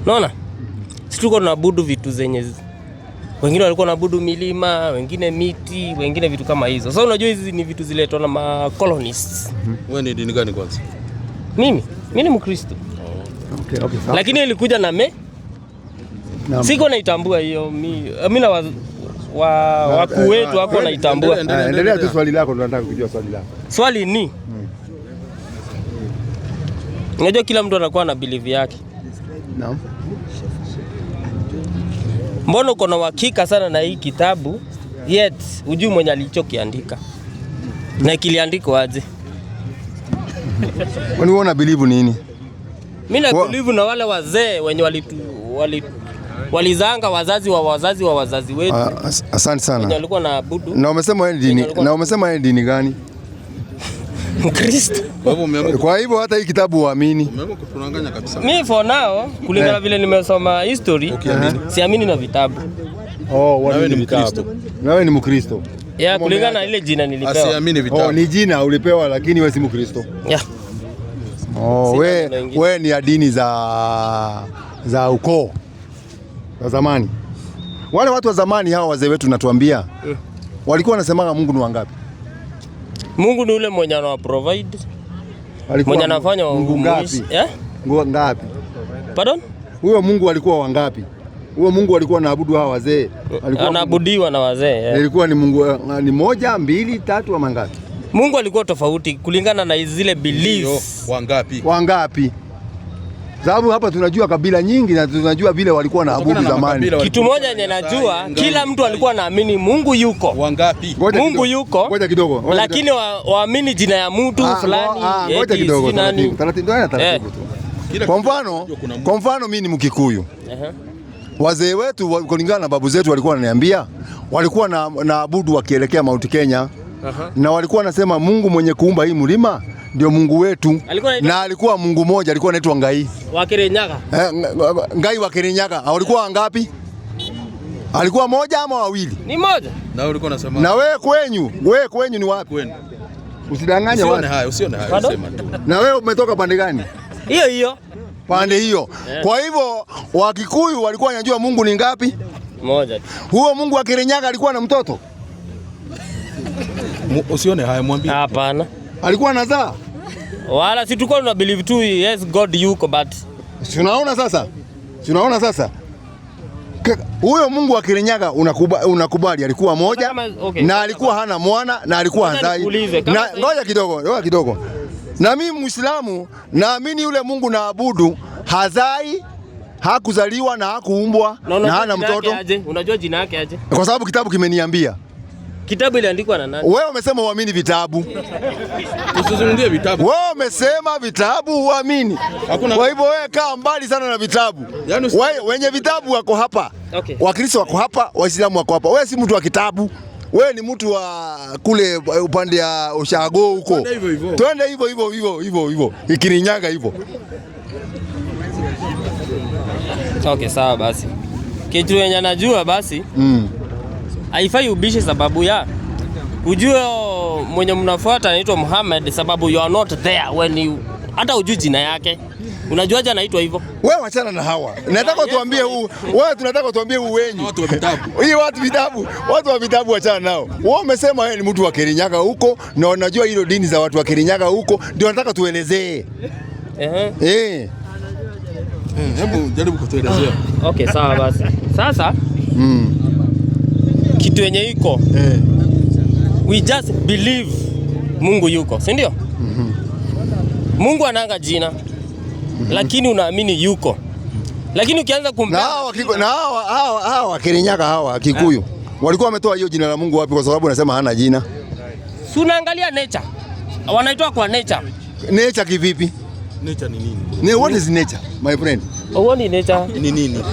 Unaona? Sisi tulikuwa tunaabudu vitu zenye wengine walikuwa wanaabudu milima, wengine miti, wengine vitu kama hizo. Sasa unajua hizi ni vitu ziletwa na colonists. Wewe ni dini gani kwanza? Mimi ni Mkristo. Okay. Lakini ilikuja na siko naitambua hiyo. Mimi na wakuu wetu wako naitambua. Endelea tu swali lako, tunataka kujua swali lako. Swali ni unajua kila mtu anakuwa na belief yake. Naam. Mbona uko na uhakika sana na hii kitabu yet hujui mwenye alichokiandika? Na kiliandikwa aje? Unaona believe nini? Mimi na believe na wale wazee wenye walizanga wazazi wa wazazi wetu. Asante sana. Wenye walikuwa na abudu. Na umesema wewe dini gani? Mkristo. Kwa hivyo hata hii kitabu uamini? Tunanganya kabisa. Mimi for now kulingana vile nimesoma history, siamini na vitabu. Wewe ni Mkristo. Na wewe ni Mkristo. Kulingana na ile jina nilipewa. Asiamini vitabu. Ni jina ulipewa lakini wewe si Mkristo. Wewe ni ya dini za ukoo za zamani. Wale watu wa zamani hao wazee wetu natuambia walikuwa wanasemaga Mungu ni wangapi? Mungu ni ule mwenye anawa provide. Mwenye anafanya Mungu ngapi? Mungu ngapi? Pardon? Huyo Mungu alikuwa wangapi? Huyo Mungu alikuwa anaabudu hao wazee. Anaabudiwa na wazee. Ilikuwa ni Mungu ni 1, 2, 3 ama ngapi? Mungu alikuwa tofauti kulingana na zile beliefs. Wangapi? Sababu hapa tunajua kabila nyingi na tunajua vile walikuwa naabudu zamani. Kitu moja yenye najua, kila mtu alikuwa anaamini Mungu yuko. Wangapi? Mungu yuko. Ngoja kidogo. Lakini waamini jina ya mtu fulani. Ngoja kidogo. Taratibu. Kwa mfano mimi ni Mkikuyu. Wazee wetu kulingana na babu zetu walikuwa wananiambia walikuwa naabudu wakielekea Mount Kenya. Na walikuwa wanasema Mungu mwenye kuumba hii mlima ndio Mungu wetu, na alikuwa Mungu mmoja, alikuwa anaitwa Ngai wa Kirinyaga. Ngai wa Kirinyaga. Alikuwa wangapi? Alikuwa moja ama wawili? Ni moja. Na ulikuwa unasema na wewe kwenyu ni wapi? Kwenu. Usidanganye watu. Usione hayo, sema tu. Na wewe umetoka pande gani? Hiyo. Pande hiyo. Yeah. Kwa hivyo Wakikuyu walikuwa wanajua Mungu ni ngapi? Moja. Huo Mungu wa Kirinyaga alikuwa na mtoto? Usione haya, mwambie. Hapana. Alikuwa anazaa? Wala si tulikuwa tuna believe tu yes God yuko but. Tunaona sasa. Huyo Mungu wa Kirinyaga unakubali alikuwa moja okay, na alikuwa hana mwana na alikuwa hazai. Ngoja kidogo. Na mimi Muislamu naamini yule Mungu naabudu hazai, hakuzaliwa na hakuumbwa na hana mtoto. Unajua jina yake aje? Kwa sababu kitabu kimeniambia. Kitabu iliandikwa na nani? Wewe umesema uamini vitabu. Usizungumzie vitabu. Wewe umesema vitabu uamini. Kwa hivyo wewe kaa mbali sana na vitabu. Wewe wenye vitabu wako hapa. Okay. Wakristo wako hapa, Waislamu wako hapa. Wewe si mtu wa kitabu. Wewe ni mtu wa kule upande ya Ushago huko. Twende hivyo. Ikirinyaga hivyo. Okay, sawa basi. Kitu yenye najua basi. Haifai ubishe sababu ya ujue mwenye mnafuata anaitwa Muhammad sababu you are not there when you hata ujui jina yake. Unajuaje anaitwa hivyo? Wewe achana na hawa. Nataka tuambie wewe tunataka tuambie wenyu. Watu wa vitabu. Watu wa vitabu achana nao. Wewe umesema wewe ni mtu wa Kirinyaga huko na unajua hilo dini za watu wa Kirinyaga huko ndio nataka tuelezee. Hebu jaribu kutuelezea. Okay, sawa basi. Sasa kitu yenye iko we just believe Mungu yuko, si ndio? Mungu ananga jina lakini unaamini yuko, lakini ukianza na hawa Kirinyaga hawa Kikuyu walikuwa wametoa hiyo jina la Mungu wapi? Kwa sababu unasema hana jina. Si unaangalia nature, wanaitoa kwa nature. Nature kivipi? Nature ni nini? What is nature, my friend? Ni nature ni nini?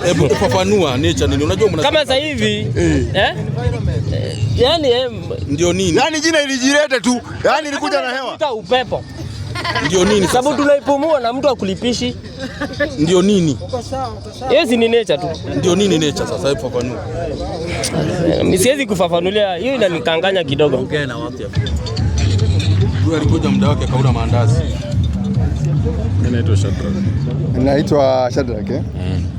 Hebu ufafanua nature nini? Unajua kama sasa hivi yani ndio nini? Yani jina ilijilete tu. Yani ilikuja na hewa. Ita upepo. Ndio nini? Sababu tunaipumua na mtu akulipishi. Ndio nini? Yes, ni nature tu. Ndio nini nature sasa? Hebu fafanua. Siwezi kufafanulia, hiyo inanikanganya kidogo. Ongea na watu hapo. Huyu alikuja muda wake kaula maandazi. Naitwa Shadrack.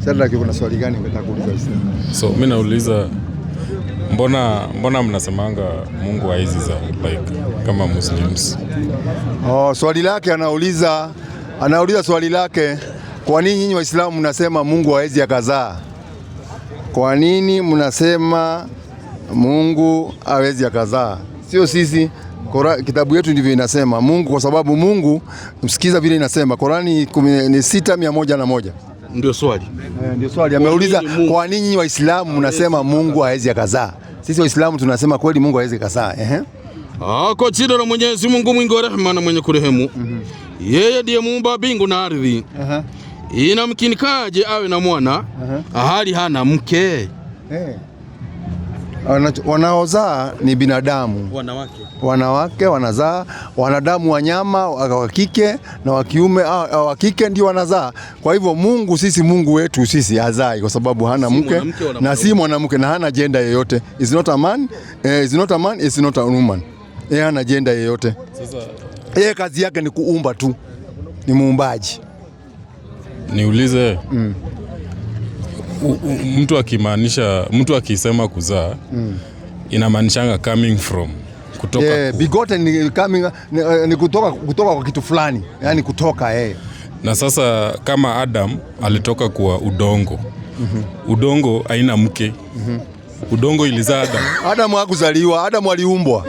Shadrack, kuna swali gani ungetaka kuuliza? So mimi nauliza mbona mnasemanga Mungu haizi za like kama Muslims? Swali lake anauliza swali lake, kwa nini nyinyi Waislamu mnasema Mungu hawezi akazaa? Kwa nini mnasema Mungu hawezi akazaa? Sio sisi. Kitabu yetu ndivyo inasema Mungu, kwa sababu Mungu, msikiza vile inasema Qurani 6:101. Ndio swali. Ndio swali. Ameuliza kwa nini nyinyi Waislamu mnasema Mungu hawezi akazaa? Sisi Waislamu tunasema kweli Mungu hawezi akazaa. Kwa jina la Mwenyezi Mungu mwingi wa rehema na mwenye kurehemu. Yeye ndiye muumba mbingu na ardhi. Inamkinikaje awe na mwana hali hana mke? Wanaozaa ni binadamu. Wanawake wanazaa, wanadamu wanyama wa kike na wa kiume wa kike ndio wanazaa. Kwa hivyo Mungu, Mungu wetu sisi hazai kwa sababu hana mke na si mwanamke na hana gender yoyote. Is not a man, is not a man, is not a woman. Yeye hana gender yoyote. Yeye kazi yake ni kuumba tu. Ni muumbaji. Niulize mtu akisema kuzaa inamaanishanga coming from, kutoka begotten ni coming, ni kutoka kwa kitu fulani, yani kutoka Na sasa kama Adam alitoka kwa udongo. Udongo haina mke. Udongo ilizaa Adam. Adam hakuzaliwa, Adam aliumbwa.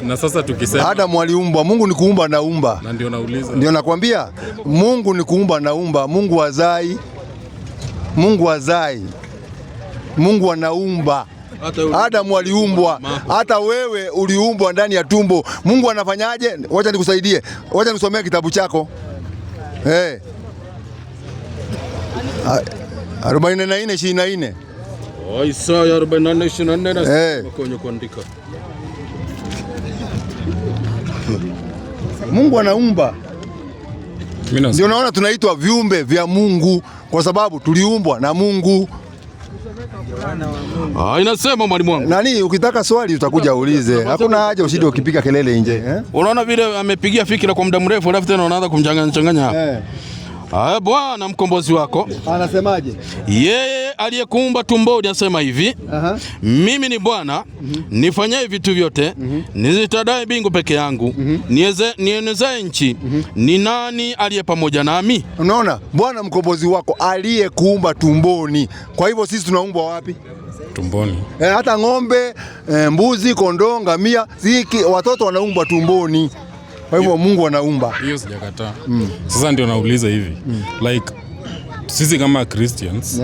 Na sasa tukisema Adam aliumbwa, Mungu ni kuumba na umba. Na ndio nauliza. Ndio nakwambia, Mungu ni kuumba na umba. Mungu hazai. Mungu anaumba. Adam aliumbwa. Hata wewe uliumbwa ndani ya tumbo. Mungu anafanyaje? Wacha nikusaidie. Wacha nikusomee kitabu chako. 44:24. Isaya 44:24 kwenye kuandika. Mungu anaumba. Ndio naona tunaitwa viumbe vya Mungu kwa sababu tuliumbwa na Mungu. Inasema mwalimu wangu. Nani ukitaka swali utakuja uulize. Hakuna haja ushinde ukipiga kelele nje, Unaona vile amepigia fikira kwa muda mrefu alafu tena unaanza kumchanganya hapa. Bwana mkombozi wako anasemaje? Yeye aliyekuumba tumboni asema hivi, mimi ni Bwana, nifanyaye vitu vyote, nizitadaye mbingu peke yangu, nieneze nchi, ni nani aliye pamoja nami? Unaona, Bwana mkombozi wako aliyekuumba tumboni. Kwa hivyo sisi tunaumbwa wapi? Tumboni. Hata ng'ombe, mbuzi, kondoo, ngamia, watoto wanaumbwa tumboni. Kwa hivyo Mungu anaumba. Hiyo sijakataa. Sasa ndio nauliza hivi. Like sisi kama Christians,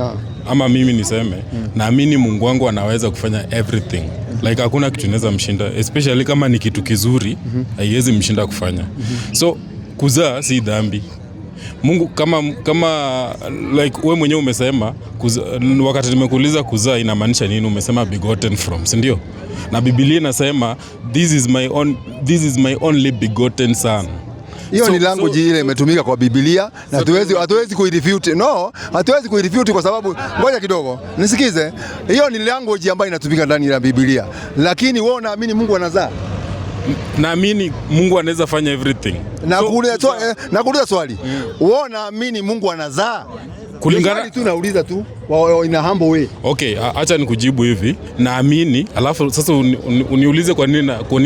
ama mimi niseme, naamini Mungu wangu anaweza kufanya everything. Like hakuna kitu inaweza mshinda, especially kama ni kitu kizuri, haiwezi mshinda kufanya. So kuzaa si dhambi. Mungu kama like wewe mwenyewe umesema wakati nimekuuliza kuzaa inamaanisha nini, umesema begotten from, si ndio? Na Biblia inasema this is my only begotten son. Hiyo ni language ile imetumika kwa Biblia na hatuwezi kuirefute. No, hatuwezi kuirefute kwa sababu ngoja kidogo. Nisikize. Hiyo ni language ambayo inatumika ndani ya Biblia. Lakini wewe unaamini Mungu anazaa? Naamini Mungu anaweza fanya everything. Nakuuliza swali. Wewe unaamini Mungu anazaa? Kulingana tu nauliza tu in a humble way. Okay, acha nikujibu hivi. Naamini, alafu sasa uniulize kwa nini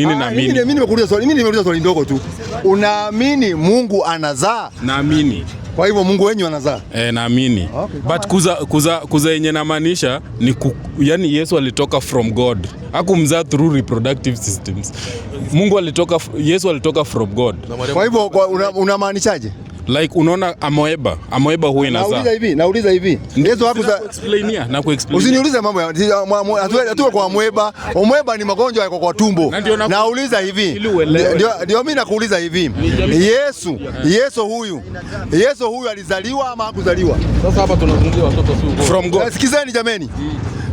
naamini. Mimi nimekuuliza swali ndogo tu. Unaamini Mungu anazaa? Naamini. Kwa hivyo Mungu wenyu anazaa? Naamini. Okay, but kuza yenye namaanisha ni yani Yesu alitoka from God. Hakumzaa through reproductive systems. Yesu alitoka from God. Kwa hivyo unamaanishaje? Like unaona amoeba huwa inazaa. Nauliza hivi. Yesu hakuexplainia na kuexplain. Usiniulize mambo ya atuwe kwa amoeba. Amoeba ni magonjwa yako kwa tumbo. Nauliza hivi. Ndio mimi nakuuliza hivi. Yesu huyu alizaliwa ama hakuzaliwa? Sasa hapa tunazungumzia watoto from God. Sikizeni jameni.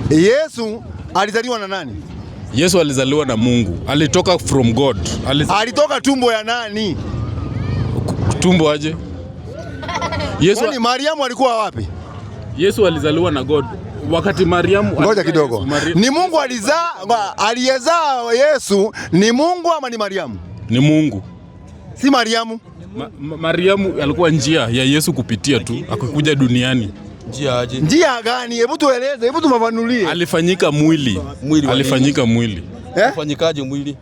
Yesu alizaliwa na nani? Yesu alizaliwa na Mungu. Alitoka from God. Alitoka tumbo ya nani? Tumbo aje? Kwani Mariamu alikuwa wapi? Yesu alizaliwa na God. Wakati Mariamu... Ngoja kidogo. Ni Mungu aliyezaa Yesu ni Mungu ama ni Mariamu? Ni Mungu. Si Mariamu? Mariamu alikuwa njia ya Yesu kupitia tu, akakuja duniani. Njia aje? Njia gani? Hebu tueleze, hebu tumafanulie. Alifanyika mwili. Alifanyika mwili. Ufanyikaje mwili?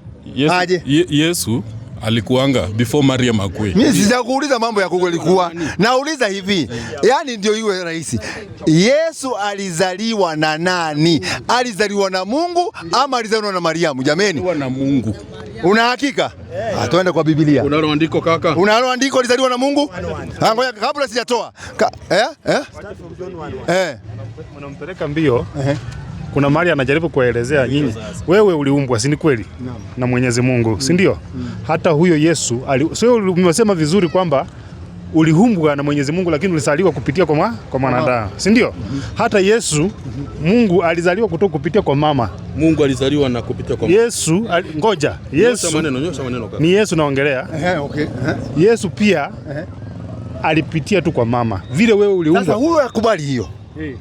Yesu alikuanga before Mariam akue. Mimi sijakuuliza mambo ya kulikuwa. Nauliza hivi. Yaani ndio iwe rahisi. Yesu alizaliwa na nani? Alizaliwa na Mungu ama alizaliwa na Mariamu? Jameni. Alizaliwa na Mungu. Una hakika? Tuende kwa Biblia. Unalo andiko kaka? Unalo andiko alizaliwa na Mungu? Ngoja kabla sijatoa. Unampeleka mbio. Kuna mahali anajaribu kuelezea nyinyi, wewe uliumbwa, si ni kweli? Na Mwenyezi Mungu, si ndio? Hata huyo Yesu, sio umesema vizuri kwamba uliumbwa na Mwenyezi Mungu lakini ulizaliwa kupitia kwa mwanadamu, si ndio? Hata Yesu, Mungu alizaliwa kutoka kupitia kwa mama. Mungu alizaliwa na kupitia kwa Yesu, ngoja. Yesu nyosha maneno kaka. Ni Yesu naongelea. Okay. Yesu pia alipitia tu kwa mama. Vile wewe uliumbwa. Sasa huyo akubali hiyo.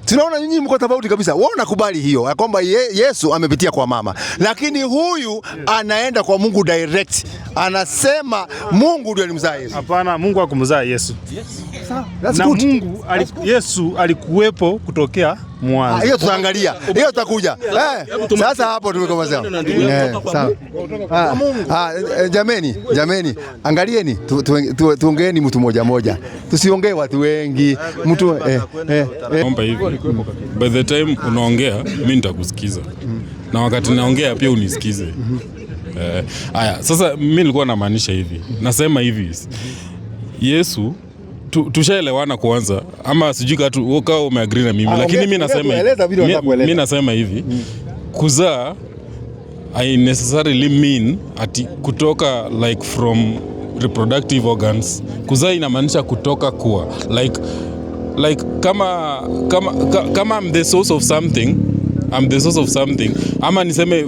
Tunaona nyinyi mko tofauti kabisa. Wewe unakubali hiyo ya kwamba Yesu amepitia kwa mama, lakini huyu anaenda kwa Mungu direct. Anasema Mungu ndiye alimzaa Yesu. Hapana, Mungu hakumzaa Yesu. Na Mungu Yesu alikuwepo kutokea mwanzo. Hiyo tutaangalia. Hiyo tutakuja. Sasa hapo tumekomazea. Sawa. Jameni, angalieni, tuongeeni mtu moja moja. Tusiongee watu wengi. Mtu naomba hivi. By the time unaongea, mimi nitakusikiza. Na wakati naongea pia unisikize. Haya, sasa mimi nilikuwa namaanisha hivi. Nasema hivi. Yesu tushaelewana kwanza, ama sijui kama umeagree na mimi, lakini mimi nasema hivi, kuzaa I necessarily mean ati kutoka like from reproductive organs. Kuzaa inamaanisha kutoka kwa like kama I'm the source of something, ama niseme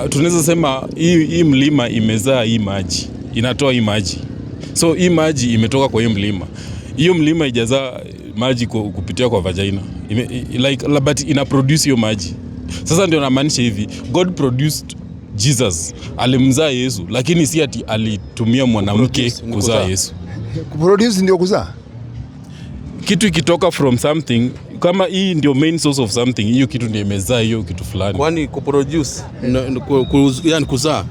tunaweza sema hii mlima imezaa hii maji. inatoa hii maji. So hii maji imetoka kwa hiyo mlima. Hiyo mlima ijaza maji kupitia kwa vagina. But ina produce hiyo maji. Sasa ndio namaanisha hivi, God produced Jesus, alimzaa Yesu, lakini si ati alitumia mwanamke kuzaa Yesu. Kuproduce ndio kuzaa. Kitu ikitoka from something, kama hii ndio main source of something, hiyo kitu ndio imezaa hiyo kitu fulani. Kwani kuproduce yani kuzaa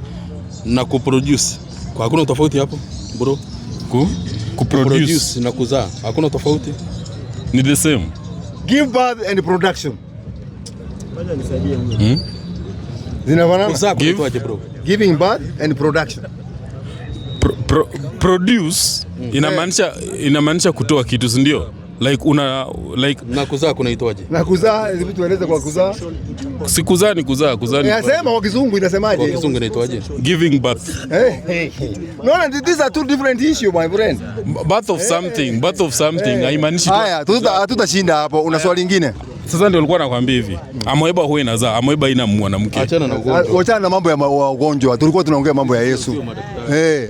na kuproduce, kwa hakuna tofauti hapo bro? Kuproduce na kuzaa hakuna tofauti, ni the same. Give birth and production. Zinafanana. Kuzaa kuitwaje bro? Giving birth and production. Produce inamaanisha kutoa kitu, si ndio? Na kuzaa kunaitwaje? Na kuzaa, hebu tueleze kwa kuzaa. Si kuzaa ni kuzaa. Inasema kwa Kizungu inasemaje? Kwa Kizungu inaitwaje? Giving birth. No, these are two different issues, my friend. Birth of something haimaanishi. Haya, hatutashinda hapo. Una swali lingine? Sasa ndio nilikuwa nakwambia hivi. Amoeba huwa inazaa, amoeba ina mwanamke. Achana na ugonjwa. Achana na mambo ya ugonjwa. Tulikuwa tunaongea mambo ya Yesu.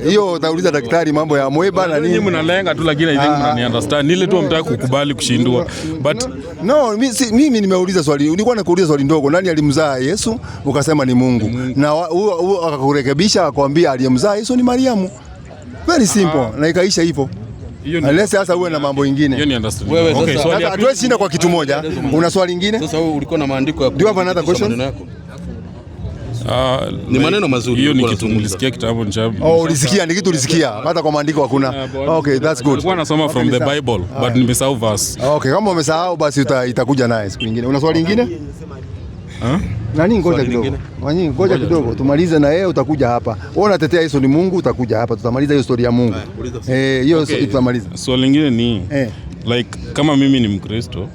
Hiyo utauliza daktari mambo ya amoeba na nini. Mimi mnalenga tu, lakini I think mnani understand. Ile tu mtaka kukubali kushindwa. But no, mimi nimeuliza swali. Nilikuwa nakuuliza swali ndogo. Nani alimzaa Yesu? Ukasema ni Mungu. Na huo akakurekebisha akwambia aliyemzaa Yesu ni Mariamu. Very simple. Na ikaisha hivyo. Unless sasa uwe na mambo mengine. Hiyo ni understand. Wewe Okay, sasa hatuwezi shinda kwa kitu moja. Una swali lingine? Sasa wewe ulikuwa na maandiko ya maneno yako. Ni maneno mazuri. Hiyo ni kitu nilisikia kitabu cha. Ulisikia, ni kitu ulisikia. Hata kwa maandiko hakuna. Okay, that's good. Nilikuwa nasoma from the Bible, but nimesahau verse. Okay, kama umesahau basi itakuja naye siku nyingine. Una swali lingine? Nani, ngoja kidogo. Ngoja kidogo. Tumalize na yeye, utakuja hapa. Wewe unatetea Yesu ni Mungu, utakuja hapa. Tutamaliza hiyo story ya Mungu. Hiyo tutamaliza. Swali lingine ni like kama mimi ni Mkristo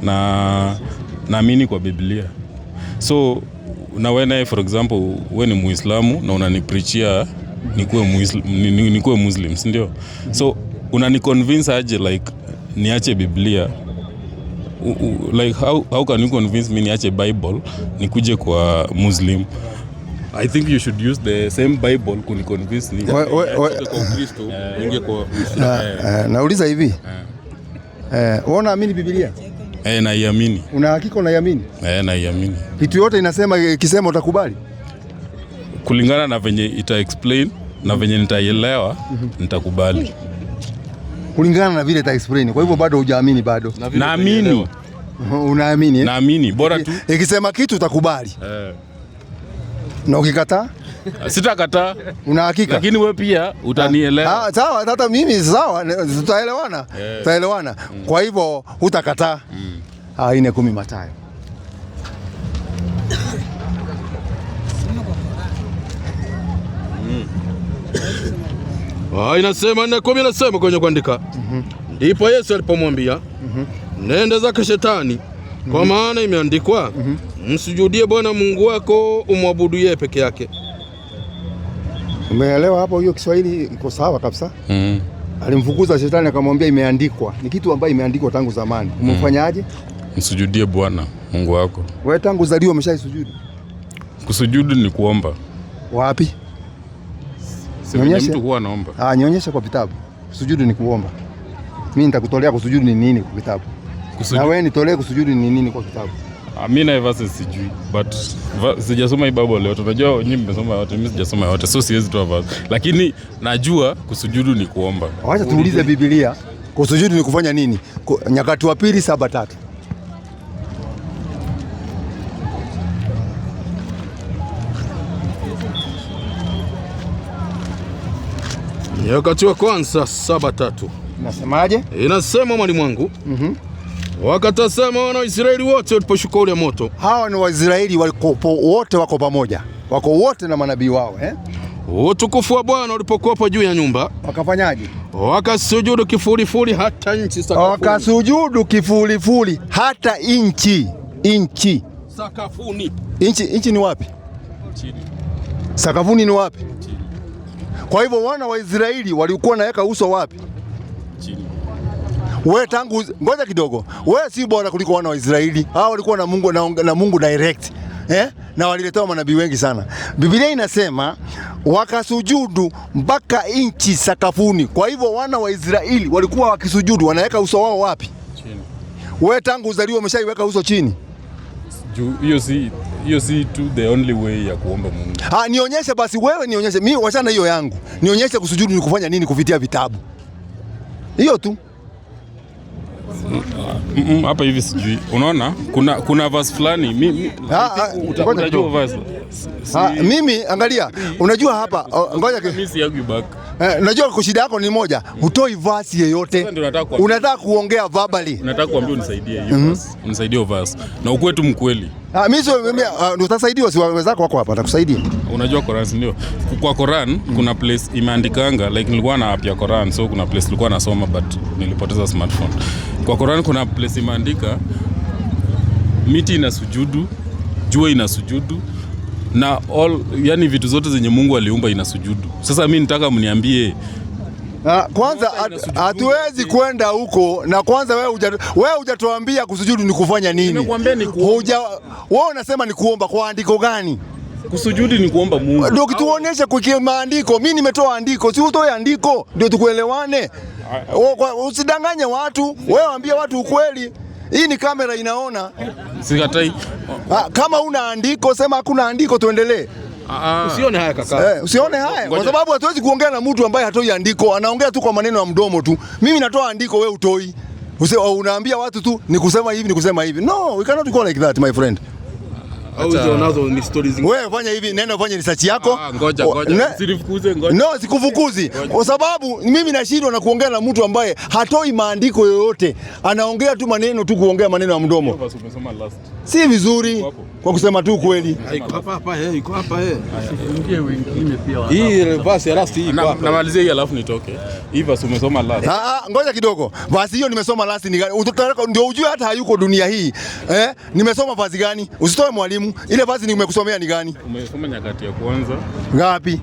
na naamini kwa Biblia. So na wewe for example wewe ni Muislamu na unanipreachia nikuwe Muslim, si ndio? So unaniconvince aje like niache Biblia? Like how can you convince me niache Bible nikuje kwa Muslim? I think you should use the same Bible kuniconvince ni kwa Kristo ingie kwa Muislamu. Nauliza hivi. Wewe unaamini Biblia? Naiamini. Una hakika unaiamini? Naiamini. Kitu yote inasema ikisema utakubali? Kulingana na venye ita explain na venye nitaielewa nitakubali. Kulingana na vile ita explain. Kwa hivyo bado hujaamini bado? Naamini. Unaamini? Naamini. Bora tu ikisema kitu utakubali. Na ukikataa? Sitakataa. Una hakika? Lakini wewe pia utanielewa. Sawa, hata mimi sawa, tutaelewana. Tutaelewana. Kwa hivyo hutakataa. 4:10 Mathayo. Inasema 4:10 inasema kwenye kuandika. Ndipo Yesu alipomwambia, nenda zake Shetani, kwa maana imeandikwa, msujudie Bwana Mungu wako, umwabudu yeye peke yake. Umeelewa hapo? Hiyo Kiswahili iko sawa kabisa. Alimfukuza Shetani akamwambia imeandikwa. Ni kitu ambacho imeandikwa tangu zamani. Umemfanyaje? Msujudie Bwana Mungu wako. Wewe tangu uzaliwa umeshaisujudu? Kusujudu ni kuomba. Wapi? Nyonyesha. Mtu huwa anaomba. Nyonyesha kwa vitabu. Kusujudu ni kuomba. Mimi nitakutolea kusujudu ni nini kwa kitabu. Na wewe nitolee kusujudu ni nini kwa kitabu. Mimi na verses sijui, but sijasoma hii Bible leo. Tunajua nyinyi mmesoma yote, mimi sijasoma yote. So siwezi tu verse. Lakini najua kusujudu ni kuomba. Acha tuulize Biblia. Kusujudu ni kufanya nini? Nyakati wa pili 7:3. Nyakati wa kwanza 7:3. Nasemaje? Inasema mwalimu wangu. Wakatasema wana wa Israeli wote waliposhuka ule moto. Hawa ni Waisraeli wote wako pamoja. Wako wote na manabii wao, Utukufu wa Bwana ulipokuwa juu ya nyumba. Wakafanyaje? Wakasujudu kifulifuli hata nchi sakafuni. Wakasujudu kifulifuli hata nchi sakafuni. Nchi ni wapi? Chini. Sakafuni ni wapi? Chini. Kwa hivyo wana wa Israeli walikuwa naweka uso wapi? Chini. Wewe ngoja kidogo. Wewe si bora kuliko wana wa Israeli. Hao walikuwa na Mungu na Mungu direct. na waliletewa manabii wengi sana. Biblia inasema wakasujudu mpaka inchi sakafuni. Kwa hivyo wana wa Israeli walikuwa wakisujudu wanaweka uso wao wapi? Chini. Wewe tangu uzaliwa umeshaiweka uso chini? Hiyo si tu the only way ya kuomba Mungu. Nionyeshe basi wewe, nionyeshe. Mimi wachana hiyo yangu. Nionyeshe kusujudu ni kufanya nini kupitia vitabu. Hiyo tu. Hapa hivi sijui. Unaona? Kuna verse fulani. Unajua verse. Mimi angalia, unajua hapa ngoja mimi si yangu back. Unajua kushida yako ni moja, hutoi verse yeyote. Unataka kuongea verbally. Unataka kuambia unisaidie hiyo verse. Unisaidie verse. Na ukwe tu mkweli. Mimi utasaidiwa, si wenzako wako hapa atakusaidia. Unajua Quran ndio. Kwa Quran kuna place imeandikanga like nilikuwa na app ya Quran, so kuna place nilikuwa nasoma but nilipoteza smartphone. Kwa Quran kuna place imeandika miti inasujudu, jua inasujudu na yani vitu zote zenye Mungu aliumba inasujudu. Sasa mimi nitaka mniambie kwanza hatuwezi kwenda huko na kwanza wewe hujatuambia kusujudu ni kufanya nini? Nimekuambia ni kuomba. Wewe unasema ni kuomba kwa andiko gani? Kusujudu ni kuomba Mungu. Ndio kituoneshe kwa maandiko. Mimi nimetoa andiko, si utoe andiko ndio tukuelewane. Usidanganye watu, wewe ambia watu ukweli. Hii ni kamera inaona. Sikatai. Kama una andiko sema hakuna andiko tuendelee. Usione haya kaka. Usione haya kwa sababu hatuwezi kuongea na mtu ambaye hatoi andiko, anaongea tu kwa maneno ya mdomo tu. Mimi natoa andiko, wewe utoi. Unaambia watu tu ni kusema hivi ni kusema hivi. No, we cannot go like that my friend. Unazo ni stories zingine. Wewe fanya hivi, nenda fanye research yako. Ngoja. Usinifukuze ngoja. No, sikufukuzi. Kwa sababu mimi nashindwa na kuongea na mtu ambaye hatoi maandiko yoyote. Anaongea tu maneno tu kuongea maneno ya mdomo. Umesoma last. Si vizuri kwa kusema tu kweli. Iko hapa. Ingie wengine pia. Hii verse ya last hii hapa. Namalizia hii alafu nitoke. Hii verse umesoma last. Ngoja kidogo. Verse hiyo nimesoma last ni gani? Ndio ujue hata hayuko dunia hii. Nimesoma verse gani? Usitoe mwalimu. Ile verse nimekusomea ni gani? Umesoma Nyakati ya kwanza. Ngapi?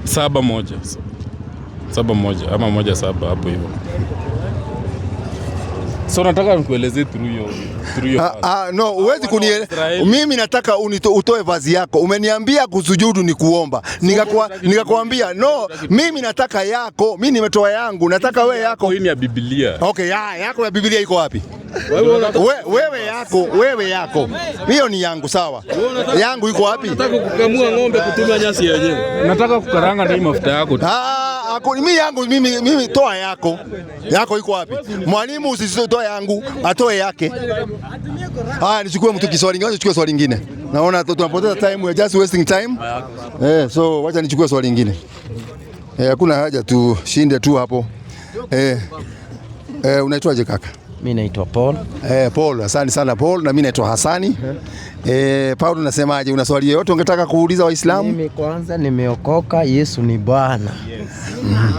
7:1 ama 1:7 hapo hivyo. So nataka nikuelezee through hiyo. No, huwezi mimi nataka utoe vazi yako. Umeniambia kusujudu ni kuomba. Nikakwambia no, mimi nataka yako. Mimi nimetoa yangu, nataka wewe yako. Hii ni ya Biblia. Okay, yako ya Biblia iko wapi? Wewe yako. Hiyo ni yangu sawa. Yangu iko wapi? Nataka kukamua ng'ombe kutumia nyasi yenyewe. Nataka kukaranga na mafuta yako. Mimi toa yako. Yako iko wapi? Mwalimu usitoe yangu, atoe yake. Nichukue mtu kiswali ngine, nichukue swali lingine. Naona tunapoteza time, we are just wasting time. So wacha nichukue swali lingine. Hakuna haja tushinde tu hapo. Unaitwaje kaka? Mimi naitwa Paul. Paul, asante sana Paul, na mimi naitwa Hasani. Paul, unasemaje? Una swali yote ungetaka kuuliza Waislamu? Mimi kwanza nimeokoka, Yesu ni Bwana.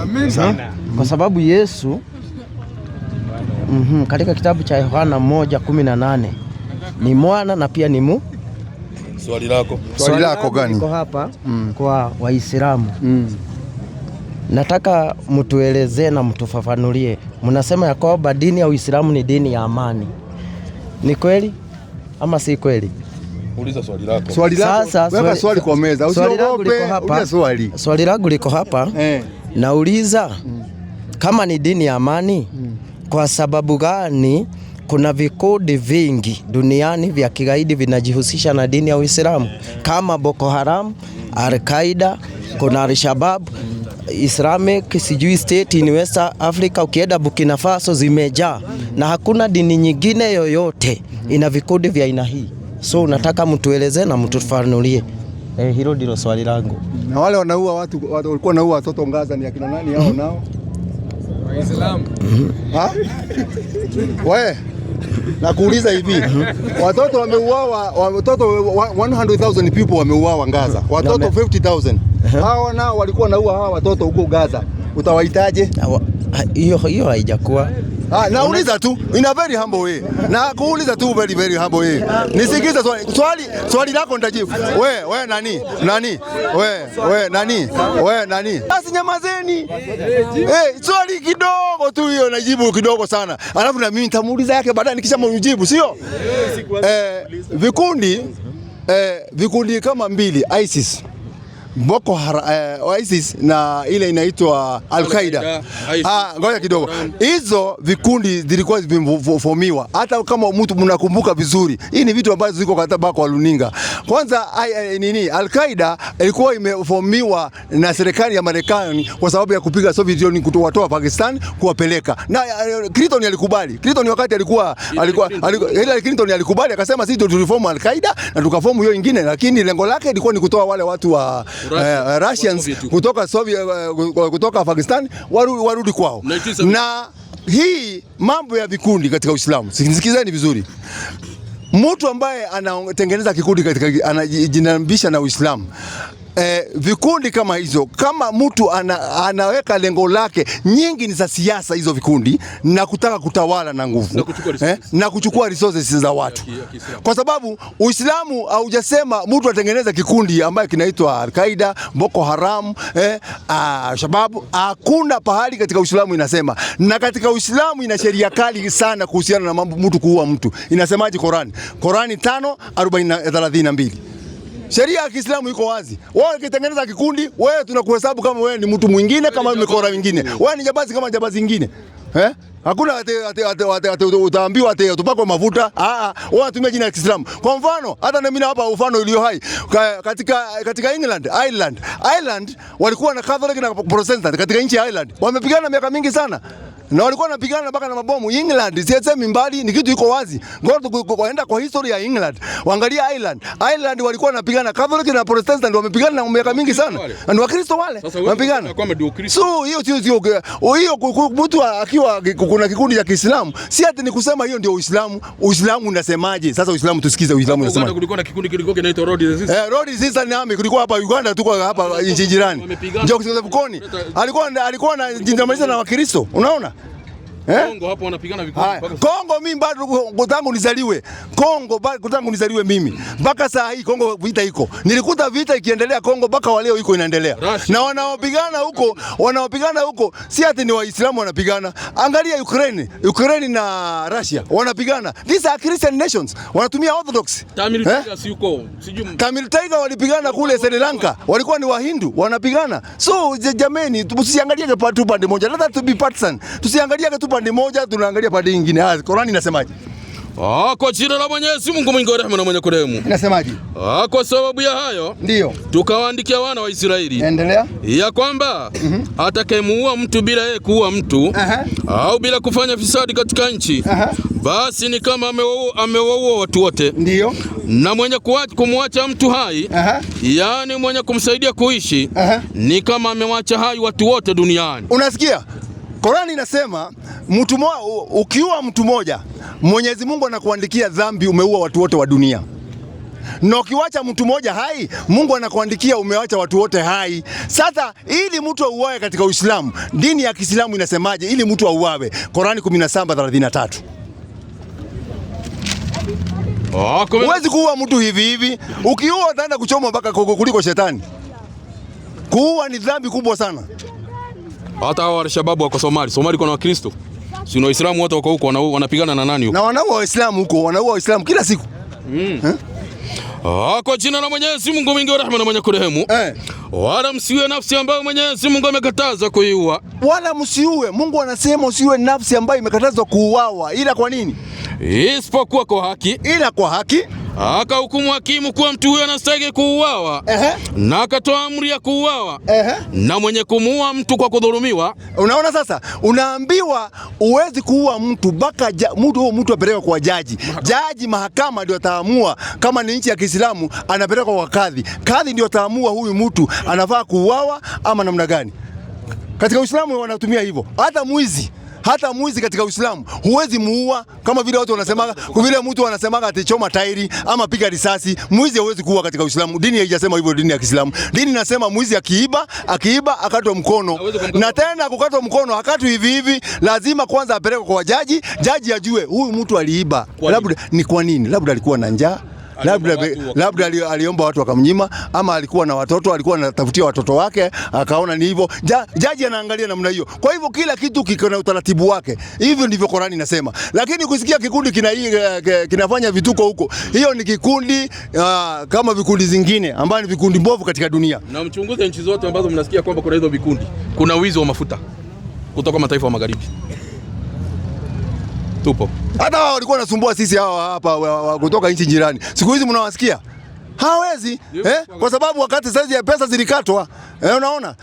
Amen. Kwa sababu Yesu katika kitabu cha Yohana 1:18 ni mwana na pia ni Mungu. Swali lako gani? Niko hapa kwa Waislamu. Nataka mtuelezee na mtufafanulie. Mnasema ya kwamba dini ya Uislamu ni dini ya amani. Ni kweli ama si kweli? Uliza swali lako. Sasa weka swali kwa meza. Usiogope. Swali langu liko hapa. Nauliza kama ni dini ya amani, kwa sababu gani kuna vikundi vingi duniani vya kigaidi vinajihusisha na dini ya Uislamu kama Boko Haram, Al-Qaeda, kuna Al-Shabaab, Islamic sijui state in West Africa, ukienda Burkina Faso zimejaa na hakuna dini nyingine yoyote ina vikundi vya aina hii. So unataka mtueleze na mtufafanulie. Hilo ndilo swali langu. Na wale wanaua watu walikuwa wanaua watoto Gaza ni akina nani hao nao? Waislamu. Wewe nakuuliza hivi. Watoto wameuawa, watoto 100,000 people wameuawa Gaza. Watoto 50,000. Hao nao walikuwa wanaua hawa watoto huko Gaza. Utawaitaje? Hiyo haijakuwa. Nauliza tu in a very humble way. Na kuuliza tu very humble way. Nisikize swali lako nitajibu. We nani? We nani? Basi nyamazeni. Swali kidogo tu hiyo najibu kidogo sana. Alafu na mimi nitamuuliza yake baadaye nikisha mjibu, sio? Vikundi kama mbili, ISIS, Boko Haram, ISIS na ile inaitwa Al-Qaeda. Ngoja kidogo. Hizo vikundi zilikuwa zimefomiwa. Hata kama mtu mnakumbuka vizuri, hii ni vitu ambazo ziko katika kwa luninga. Kwanza Al-Qaeda ilikuwa imefomiwa na serikali ya Marekani kwa sababu ya kupiga Soviet Union kutoa Pakistan kuwapeleka. Na Clinton alikubali. Clinton wakati alikuwa Clinton alikubali akasema sisi tuliform Al-Qaeda na tukaform hiyo nyingine, lakini lengo lake ilikuwa ni kutoa wale watu wa Russians kutoka kutoka Pakistan warudi kwao. Na hii mambo ya vikundi katika Uislamu, sikizeni vizuri. Mtu ambaye anatengeneza kikundi katika anajinambisha na Uislamu, vikundi kama hizo, kama mtu anaweka lengo lake, nyingi ni za siasa hizo vikundi, na kutaka kutawala na nguvu na kuchukua resources za watu. Kwa sababu Uislamu haujasema mtu atengeneza kikundi ambaye kinaitwa Al-Qaeda, Boko Haram, Shabab. Hakuna pahali katika Uislamu inasema. Na katika Uislamu ina sheria kali sana kuhusiana na mambo mtu kuua mtu. Inasemaje Qurani? Qurani 5:32. Sheria ya Kiislamu iko wazi. Wewe ukitengeneza kikundi, wewe tunakuhesabu kama wewe ni mtu mwingine, kama mkora mwingine. Wewe ni jambazi kama jambazi nyingine. Hakuna utaambiwa tupakwe mafuta. Wewe unatumia jina la Kiislamu. Kwa mfano, hata na mimi hapa mfano iliyo hai. Katika Ireland walikuwa na Catholic na Protestant katika nchi ya Ireland. Wamepigana miaka mingi sana. Na walikuwa wanapigana mpaka na mabomu. England sisemi mbali, ni kitu iko wazi. Ngoja kwa history ya England. Waangalia Ireland walikuwa wanapigana Catholic na Protestant, wamepigana na miaka mingi sana. Na Wakristo wale wanapigana. So hiyo mtu akiwa kuna kikundi cha Kiislamu, si ati ni kusema hiyo ndio Uislamu. Uislamu unasemaje? Sasa Uislamu tusikize Uislamu unasema. Kulikuwa na kikundi kilikuwa kinaitwa Road Resistance. Road Resistance Army kulikuwa hapa Uganda, tuko hapa nchi jirani. Ndio kusema Bukoni. Alikuwa na jinamaliza na Wakristo. Unaona? Kongo hapo wanapigana vikundi. Kongo mimi bado tangu nizaliwe. Tangu nizaliwe mimi. Mpaka saa hii Kongo vita iko. Nilikuta vita ikiendelea Kongo mpaka waleo iko inaendelea. Na wanaopigana huko si ati ni Waislamu wanapigana. Angalia Ukraine na Russia wanapigana. These are Christian nations. Wanatumia Orthodox. Tamil Tigers yuko. Tamil Tigers walipigana kule Sri Lanka. Walikuwa ni Wahindu wanapigana. So jameni, tusiangalie tu pande moja. Let that be partisan. Tusiangalie tu pande moja, tunaangalia pande nyingine. Qur'ani inasemaje? Kwa jina la Mwenyezi Mungu mwingi wa rehema na mwenye kurehemu. Inasemaje? Kwa sababu ya hayo ndio tukawaandikia wana wa Israeli. Endelea. Ya kwamba atakayemuua mtu bila yeye kuua mtu au bila kufanya fisadi katika nchi, basi ni kama amewaua watu wote. Ndio. Na mwenye kumwacha mtu hai, yani mwenye kumsaidia kuishi, ni kama amemwacha hai watu wote duniani. Unasikia? Qur'ani inasema ukiua mtu mmoja, Mwenyezi Mungu anakuandikia dhambi, umeua watu wote wa dunia. Na ukiwacha mtu mmoja hai, Mungu anakuandikia umewacha watu wote hai. Sasa ili mtu auawe katika Uislamu, dini ya Kiislamu inasemaje ili mtu auawe? Qur'ani 17:33. Huwezi kuua mtu hivi. Ukiua utaenda kuchoma mpaka kuliko shetani. Kuua ni dhambi kubwa sana. Hata hao Al-Shabaab wako Somali kuna Wakristo. Si na Waislamu wote wako huko wanapigana na nani huko? Na wanaua Waislamu huko, wanaua Waislamu kila siku. Kwa jina la Mwenyezi Mungu mwingi wa rehema na mwenye kurehemu. Wala msiue nafsi ambayo Mwenyezi Mungu amekataza kuiua. Wala msiue. Mungu anasema usiue nafsi ambayo imekatazwa kuuawa. Ila kwa nini? Isipokuwa kwa haki. Ila kwa haki. Akahukumu hakimu kuwa mtu huyo anastahili kuuawa. Na akatoa amri ya kuuawa. Na mwenye kumuua mtu kwa kudhulumiwa. Unaona sasa, unaambiwa uwezi kuua mtu mpaka mtu apelekwe kwa jaji. Jaji mahakama ndio ataamua. Kama ni nchi ya Kiislamu anapelekwa kwa kadhi. Kadhi ndio ataamua huyu mtu anafaa kuuawa ama namna gani. Katika Uislamu wanatumia hivyo. Hata mwizi Hata mwizi katika Uislamu huwezi muua kama vile watu wanasemaga, kwa vile mtu anasemaga ati choma tairi ama piga risasi. Mwizi hauwezi kuua katika Uislamu. Dini haijasema hivyo, dini ya Kiislamu. Dini inasema mwizi akiiba akatwa mkono. Na tena kukatwa mkono hakatu hivi hivi, lazima kwanza apelekwe kwa jaji, jaji ajue huyu mtu aliiba. Labda ni kwa nini? Labda alikuwa na njaa. Labda aliomba watu wakamnyima, ama alikuwa na watoto, alikuwa anatafutia watoto wake, akaona ni hivyo. Jaji anaangalia namna hiyo. Kwa hivyo kila kitu kiko na utaratibu wake. Hivyo ndivyo Qur'ani inasema. Lakini kusikia kikundi kinafanya vituko huko, hiyo ni kikundi kama vikundi zingine ambao ni vikundi mbovu katika dunia. Na mchunguze nchi zote ambazo mnasikia kwamba kuna hizo vikundi, kuna wizi wa mafuta kutoka mataifa ya magharibi. Tupo. Hata wao walikuwa wanasumbua sisi hawa hapa kutoka nchi jirani. Siku hizi mnawasikia? Hawezi. Kwa sababu wakati sasa ya pesa zilikatwa. Unaona?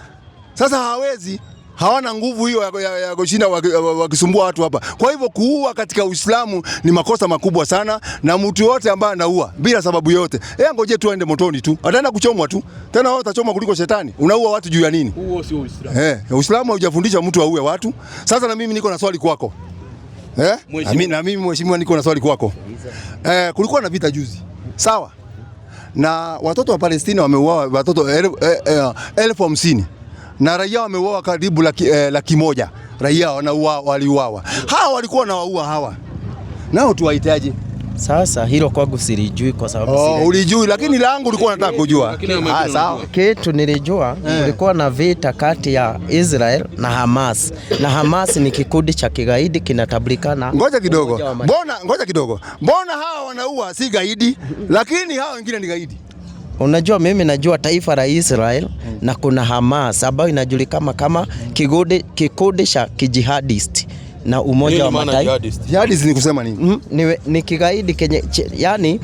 Sasa hawezi. Hawana nguvu hiyo ya kushinda wakisumbua watu hapa. Kwa hivyo kuua katika Uislamu ni makosa makubwa sana, na mtu yote ambaye anaua bila sababu yote, ngoje tu aende motoni tu. Ataenda kuchomwa tu. Tena wao watachomwa kuliko shetani. Unaua watu juu ya nini? Huo sio Uislamu. Uislamu haujafundisha mtu auwe watu. Sasa na mimi niko na swali kwako. Na mimi mheshimiwa niko na swali kwako. Kulikuwa na vita juzi. Sawa? Na watoto wa Palestina wameuawa, watoto 1050. Na raia wameuawa karibu laki moja. Raia waliuawa. Hawa walikuwa wanawaua hawa. Nao tuwahitaji. Sasa hilo kwangu silijui kwa sababu ulijui, lakini langu ulikuwa unataka kujua. Sawa. Kitu nilijua kulikuwa na vita kati ya Israel na Hamas. Na Hamas ni kikundi cha kigaidi kinatambulikana. Ngoja kidogo. Mbona hawa wanaua si gaidi, lakini hawa wengine ni gaidi? Unajua, mimi najua taifa la Israel na kuna Hamas ambayo inajulikana kama kikundi cha kijihadist na Umoja wa Mataifa. Jihadist ni kusema nini? Ni kigaidi kenye yani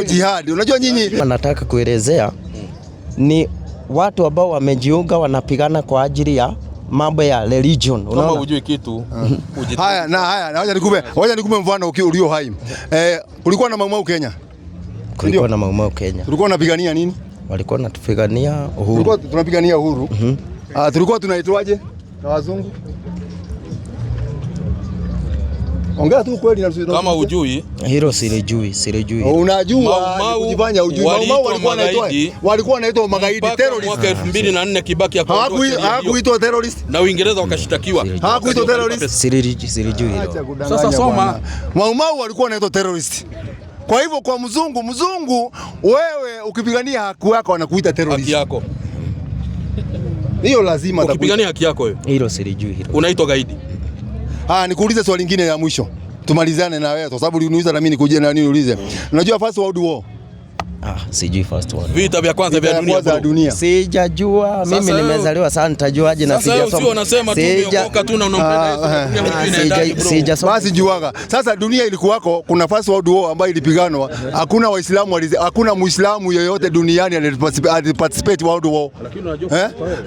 jihad. Unajua nyinyi nataka kuelezea ni watu ambao wamejiunga wanapigana kwa ajili ya mambo ya religion. Kama hujui kitu. Haya, wacha nikupe mfano ulio hai. Kulikuwa na Mau Kenya. Kulikuwa na Mau Kenya. Tulikuwa tunapigania nini? Walikuwa wanatupigania uhuru. Tulikuwa tunapigania uhuru. Tulikuwa tunaitwaje na wazungu? Ongea tu kweli na kama hujui. Hilo silijui. Unajua kujifanya hujui. Mau walikuwa wanaitwa magaidi, terrorist. Mwaka 2004 Kibaki hakuitwa terrorist. Na Uingereza wakashitakiwa. Hakuitwa terrorist. Silijui hilo. Sasa soma. Mau walikuwa wanaitwa terrorist. Kwa hivyo kwa mzungu wewe ukipigania haki yako anakuita terrorist. Haki yako. Hiyo lazima ukipigania haki yako wewe. Hilo silijui hilo. Unaitwa gaidi. Nikuulize swali lingine la mwisho. Tumalizane na wewe kwa sababu uliniuliza na mimi nikuje na nini niulize. Unajua First World War? Sijui First World. Vita vya kwanza vya dunia. Sijajua. Mimi nimezaliwa sana nitajuaje na sijasoma. Sasa unasema tu umeokoka tu na unampenda Yesu. Sijasoma. Basi juaga. Sasa dunia ilikuwako, kuna First World War ambayo ilipiganwa. Hakuna Waislamu, hakuna Muislamu yoyote duniani aliparticipate World War.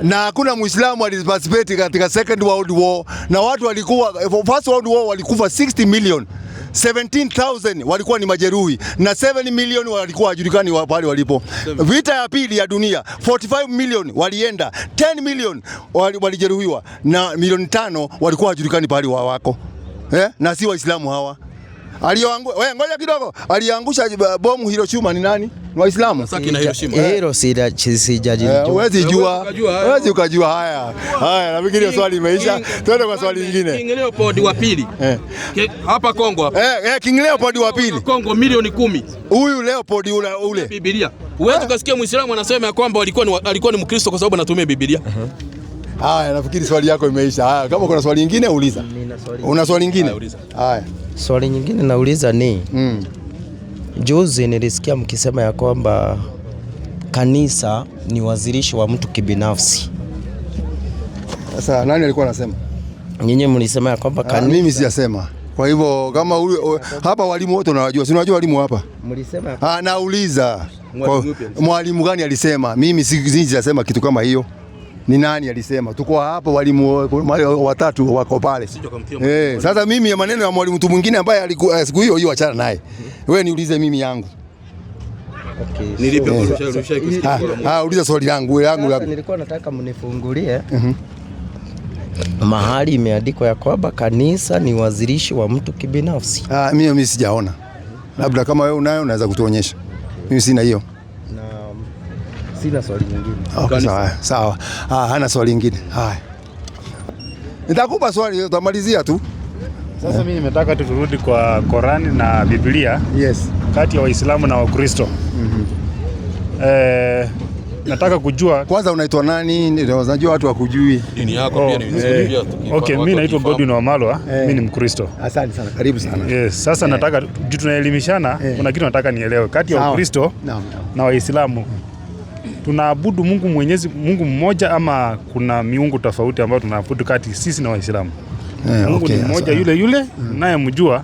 Na hakuna Muislamu aliparticipate katika Second World War. Na watu walikuwa First World War walikufa 60 million. 17,000 walikuwa ni majeruhi na 7 million walikuwa hajulikani pale walipo. Vita ya pili ya dunia 45 million walienda, 10 million walijeruhiwa na milioni 5 walikuwa hajulikani pale wako. Na si Waislamu hawa. Ngoja kidogo. Aliangusha bomu Hiroshima ni nani? Ni Waislamu. Nagasaki na Hiroshima. Hilo sijajua. Huwezi ukajua haya. Nafikiri swali limeisha. Twende kwa swali lingine. King Leopold wa pili. Hapa Kongo hapa. King Leopold wa pili. Kongo milioni 10. Huyu Leopold ule. Biblia. Huwezi kusikia Muislamu anasema ya kwamba alikuwa ni Mkristo kwa sababu anatumia Biblia. Haya, nafikiri swali yako imeisha. Haya, kama kuna swali lingine uliza. Una swali lingine? Haya. Swali nyingine nauliza ni juzi nilisikia mkisema ya kwamba kanisa ni wazirishi wa mtu kibinafsi. Sasa nani alikuwa anasema? Nyinyi mlisema ya kwamba kanisa. Mimi sijasema. Kwa hivyo kama hapa walimu wote unawajua. Si unajua walimu hapa? Mlisema. Nauliza. Mwalimu gani alisema? Mimi sijasema kitu kama hiyo. Ni nani alisema? Tuko hapa walimu watatu wako pale. Sasa mimi ya maneno ya mwalimu mtu mwingine ambaye alikuwa siku hiyo achana naye. Wewe niulize mimi yangu. Nilipe uliza swali langu. Nilikuwa nataka mnifungulie. mahali imeandikwa ya kwamba kanisa ni wazirishi wa mtu kibinafsi. Mimi sijaona. Labda kama wewe unayo unaweza kutuonyesha. Mimi sina hiyo. Na sina swali nyingine. Okay, sawa. Hana swali nyingine. Haya. Nitakupa swali utamalizia tu. Sasa mimi nimetaka turudi kwa Korani na Biblia. Yes. Kati ya Waislamu na Wakristo. Nataka kujua kwanza unaitwa nani? Unajua watu wakujui. Dini yako pia ni okay, mimi naitwa Godwin Wamalwa, mimi ni Mkristo. Asante sana. Karibu sana. Yes, sasa nataka tunaelimishana, kuna kitu nataka nielewe. Kati ya Wakristo na Waislamu tunaabudu Mungu Mwenyezi, Mungu mmoja ama kuna miungu tofauti ambayo tunaabudu kati sisi na Waislamu? Mungu ni mmoja yule naye mjua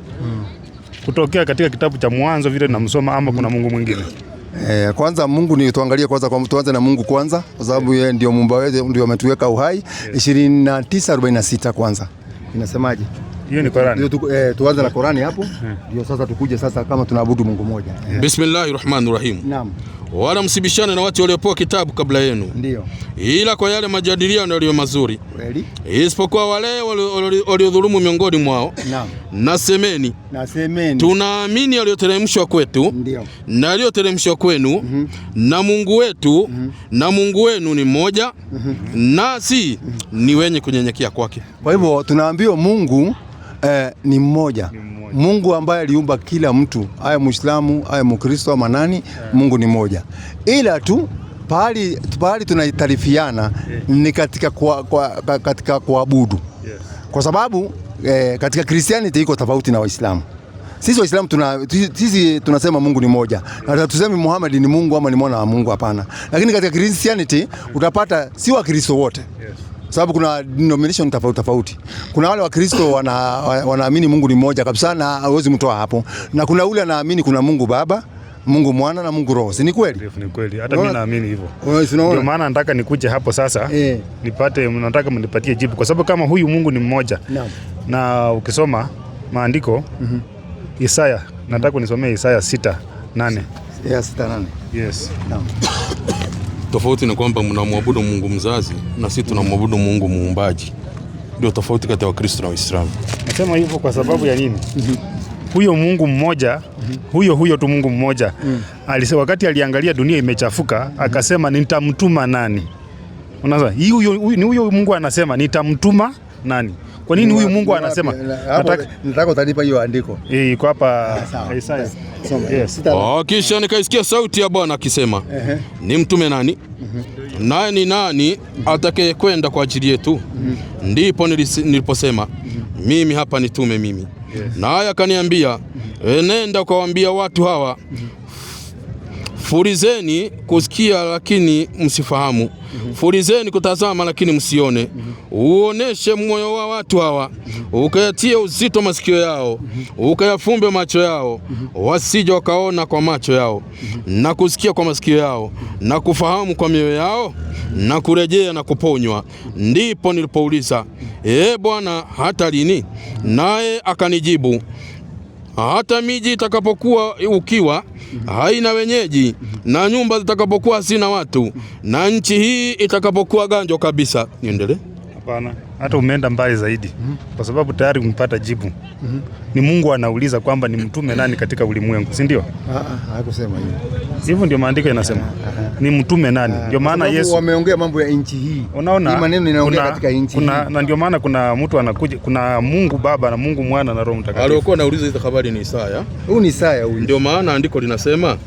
kutokea katika kitabu cha Mwanzo vile tunamsoma, ama kuna Mungu mwingine? Kwanza Mungu ni tuangalie kwanza, kwa tuanze na Mungu kwanza, kwa sababu yeye ndio muumba wetu, ndio ametuweka uhai. 29:46 kwanza inasemaje? Hiyo ni Qur'ani. Tuanze na Qur'ani hapo ndio sasa tukuje sasa kama tunaabudu Mungu mmoja. Bismillahirrahmanirrahim. Naam. Wala msibishane na watu waliopewa kitabu kabla yenu. Ndio. Ila kwa yale majadiliano yaliyo mazuri. Kweli. Isipokuwa wale waliodhulumu miongoni mwao. Naam. Nasemeni. Tunaamini yaliyoteremshwa kwetu. Ndio. Na yaliyoteremshwa kwenu. Na Mungu wetu na Mungu wenu ni mmoja. Nasi ni wenye kunyenyekea kwake. Kwa hivyo tunaambiwa Mungu ni mmoja. Mungu ambaye aliumba kila mtu, awe Muislamu, awe Mkristo ama nani, Mungu ni mmoja. Ila tu pahali tunaitarifiana ni katika kuabudu. Kwa sababu katika Christianity iko tofauti na Waislamu. Sisi Waislamu tunasema Mungu ni moja. Na tuseme Muhammad ni Mungu ama ni mwana wa Mungu, hapana. Lakini katika Christianity utapata si wa Kristo wote. Sababu kuna denomination tofauti. Kuna wale wa Kristo wanaamini Mungu ni mmoja kabisa na hawezi mtoa hapo. Na kuna ule anaamini kuna Mungu Baba, Mungu Mwana na Mungu Roho. Ni kweli? Ni kweli. Hata mimi naamini hivyo. Ndio maana nataka nikuje hapo sasa. Nataka mnipatie jibu kwa sababu kama huyu Mungu ni mmoja. Na ukisoma maandiko Isaya, nataka unisomee Isaya 6:8. Yes, 6:8. Yes. Naam. Tofauti ni kwamba mnamwabudu Mungu mzazi na sisi tunamwabudu Mungu muumbaji. Ndio tofauti kati ya Wakristo na Waislamu. Nasema hivyo kwa sababu ya nini? Huyo Mungu mmoja, huyo tu Mungu mmoja. Alisema wakati aliangalia dunia imechafuka, akasema nitamtuma nani? Unaona? Huyo Mungu anasema nitamtuma nani? Kwa nini huyu Mungu anasema? Nataka utanipa hiyo andiko. Iko hapa Isaya. Yes. Kisha nikaisikia sauti ya Bwana akisema, ni mtume nani? Naye ni nani atakaye kwenda kwa ajili yetu? Ndipo niliposema, mimi hapa nitume mimi. Naye akaniambia, nenda ukawaambia watu hawa, furizeni kusikia lakini msifahamu, furizeni kutazama lakini msione. Uoneshe moyo wa watu hawa, ukayatie uzito masikio yao, ukayafumbe macho yao, wasije wakaona kwa macho yao, na kusikia kwa masikio yao, na kufahamu kwa mioyo yao, na kurejea na kuponywa. Ndipo nilipouliza, Bwana, hata lini? Naye akanijibu, hata miji itakapokuwa ukiwa haina wenyeji, na nyumba zitakapokuwa hazina watu, na nchi hii itakapokuwa ganjo kabisa. Niendelee? Hapana, hata umeenda mbali zaidi. Kwa sababu tayari umepata jibu. Ni Mungu anauliza kwamba ni mtume nani katika ulimwengu, si ndio? Hakusema hivyo. Hivyo ndio maandiko yanasema. Ni mtume nani? Ndio maana Yesu wameongea mambo ya nchi hii. Unaona? Hii maneno inaongea katika nchi hii. Na ndio maana kuna mtu anakuja, kuna Mungu Baba na Mungu Mwana na Roho Mtakatifu. Alikuwa anauliza hizo habari ni Isaya. Huyu ni Isaya huyu. Ndio maana andiko linasema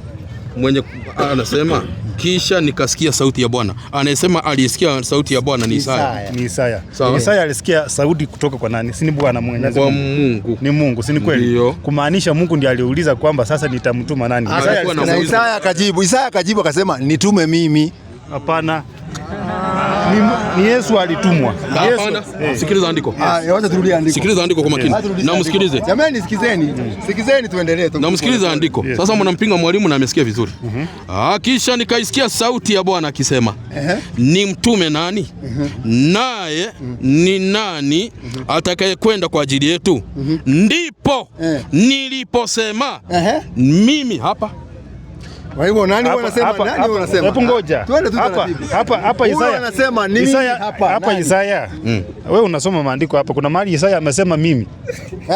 anasema kisha nikasikia sauti ya Bwana. Anasema alisikia sauti ya Bwana ni Isaya. Ni Isaya. Isaya alisikia sauti kutoka kwa nani? Si ni Bwana Mwenyezi Mungu. Mungu. Ni Mungu, si ni kweli? Kumaanisha Mungu ndiye aliuliza kwamba sasa nitamtuma nani? Isaya akajibu akasema nitume mimi. Hapana. Ni Yesu alitumwa. Hapana. Sikiliza andiko. Wacha turudie andiko. Sikiliza andiko kwa makini. Na msikilize. Jamani sikizeni. Sikizeni tuendelee. Na msikilize andiko. Sasa mnampinga mwalimu na amesikia vizuri. Kisha nikaisikia sauti ya Bwana akisema, ni mtume nani? Naye ni nani atakaye kwenda kwa ajili yetu? Ndipo niliposema mimi hapa. Kwa hivyo nani wanasema nani wanasema? Hebu ngoja. Hapa Isaya anasema nini hapa? Hapa Isaya. Wewe unasoma maandiko hapa. Kuna mahali Isaya amesema mimi.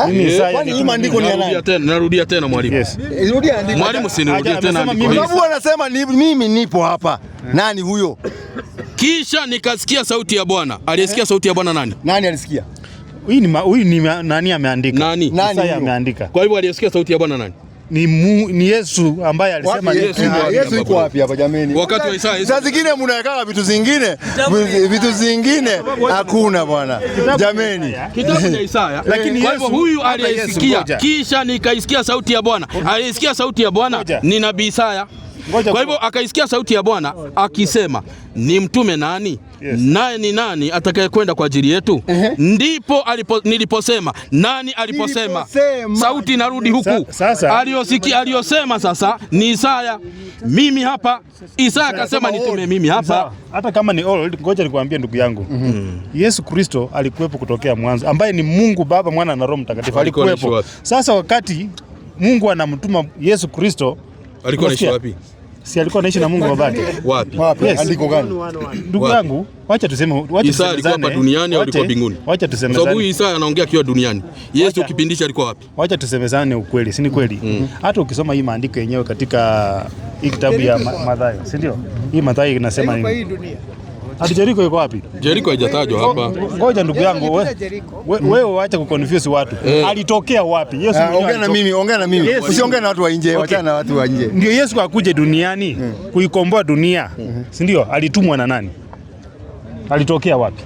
Mimi Isaya. Kwani hii maandiko ni nani? Narudia tena mwalimu. Yes. Rudia andiko. Mwalimu sinirudie tena andiko hili. Sababu anasema mimi nipo hapa. Nani huyo? Kisha nikasikia sauti ya Bwana. Aliyesikia sauti ya Bwana nani? Nani alisikia? Huyu ni nani ameandika? Nani? Isaya ameandika. Kwa hivyo aliyesikia sauti ya Bwana nani? Ni Yesu ambaye alisema Yesu yuko wapi hapa jameni? Wakati wa Isaya. Saa zingine mnaweka vitu zingine hakuna bwana. Jameni. Kitabu cha Isaya. Lakini kwa hivyo huyu aliyesikia kisha nikaisikia sauti ya Bwana. Aliyesikia sauti ya Bwana ni nabii Isaya. Kwa hivyo akaisikia sauti ya Bwana akisema, ni mtume nani? Naye ni nani atakayekwenda kwa ajili yetu? Ndipo niliposema, nani aliposema? Sauti narudi huku. Aliyosema sasa ni Isaya. Mimi hapa. Isaya akasema nitume mimi hapa. Hata kama ni old, ngoja nikwambie ndugu yangu. Yesu Kristo alikuwepo kutokea mwanzo, ambaye ni Mungu Baba, Mwana na Roho Mtakatifu. Alikuwepo. Sasa wakati Mungu anamtuma Yesu Kristo, alikuwa anaishi wapi? Si alikuwa anaishi na Mungu babake. Wapi? Yes. Andiko gani? Ndugu yangu, wacha tuseme, Isaya alikuwa hapa duniani au alikuwa mbinguni? Wacha tuseme. Sababu Isaya anaongea akiwa duniani. Yesu kipindisha alikuwa wapi? Wacha tusemezane ukweli, si ni kweli? Hata ukisoma hii maandiko yenyewe katika hii kitabu ya Mathayo, si ndio? Hii Mathayo inasema nini? Hadi Jeriko yuko wapi? Jeriko haijatajwa hapa. Ngoja ndugu yangu, wewe waacha kuconfuse watu. Alitokea wapi? Yesu ongea na mimi. Usiongee na watu wa nje, wacha na watu wa nje. Ndio Yesu akuje duniani kuikomboa dunia. Si ndio? Alitumwa na nani? Alitokea wapi?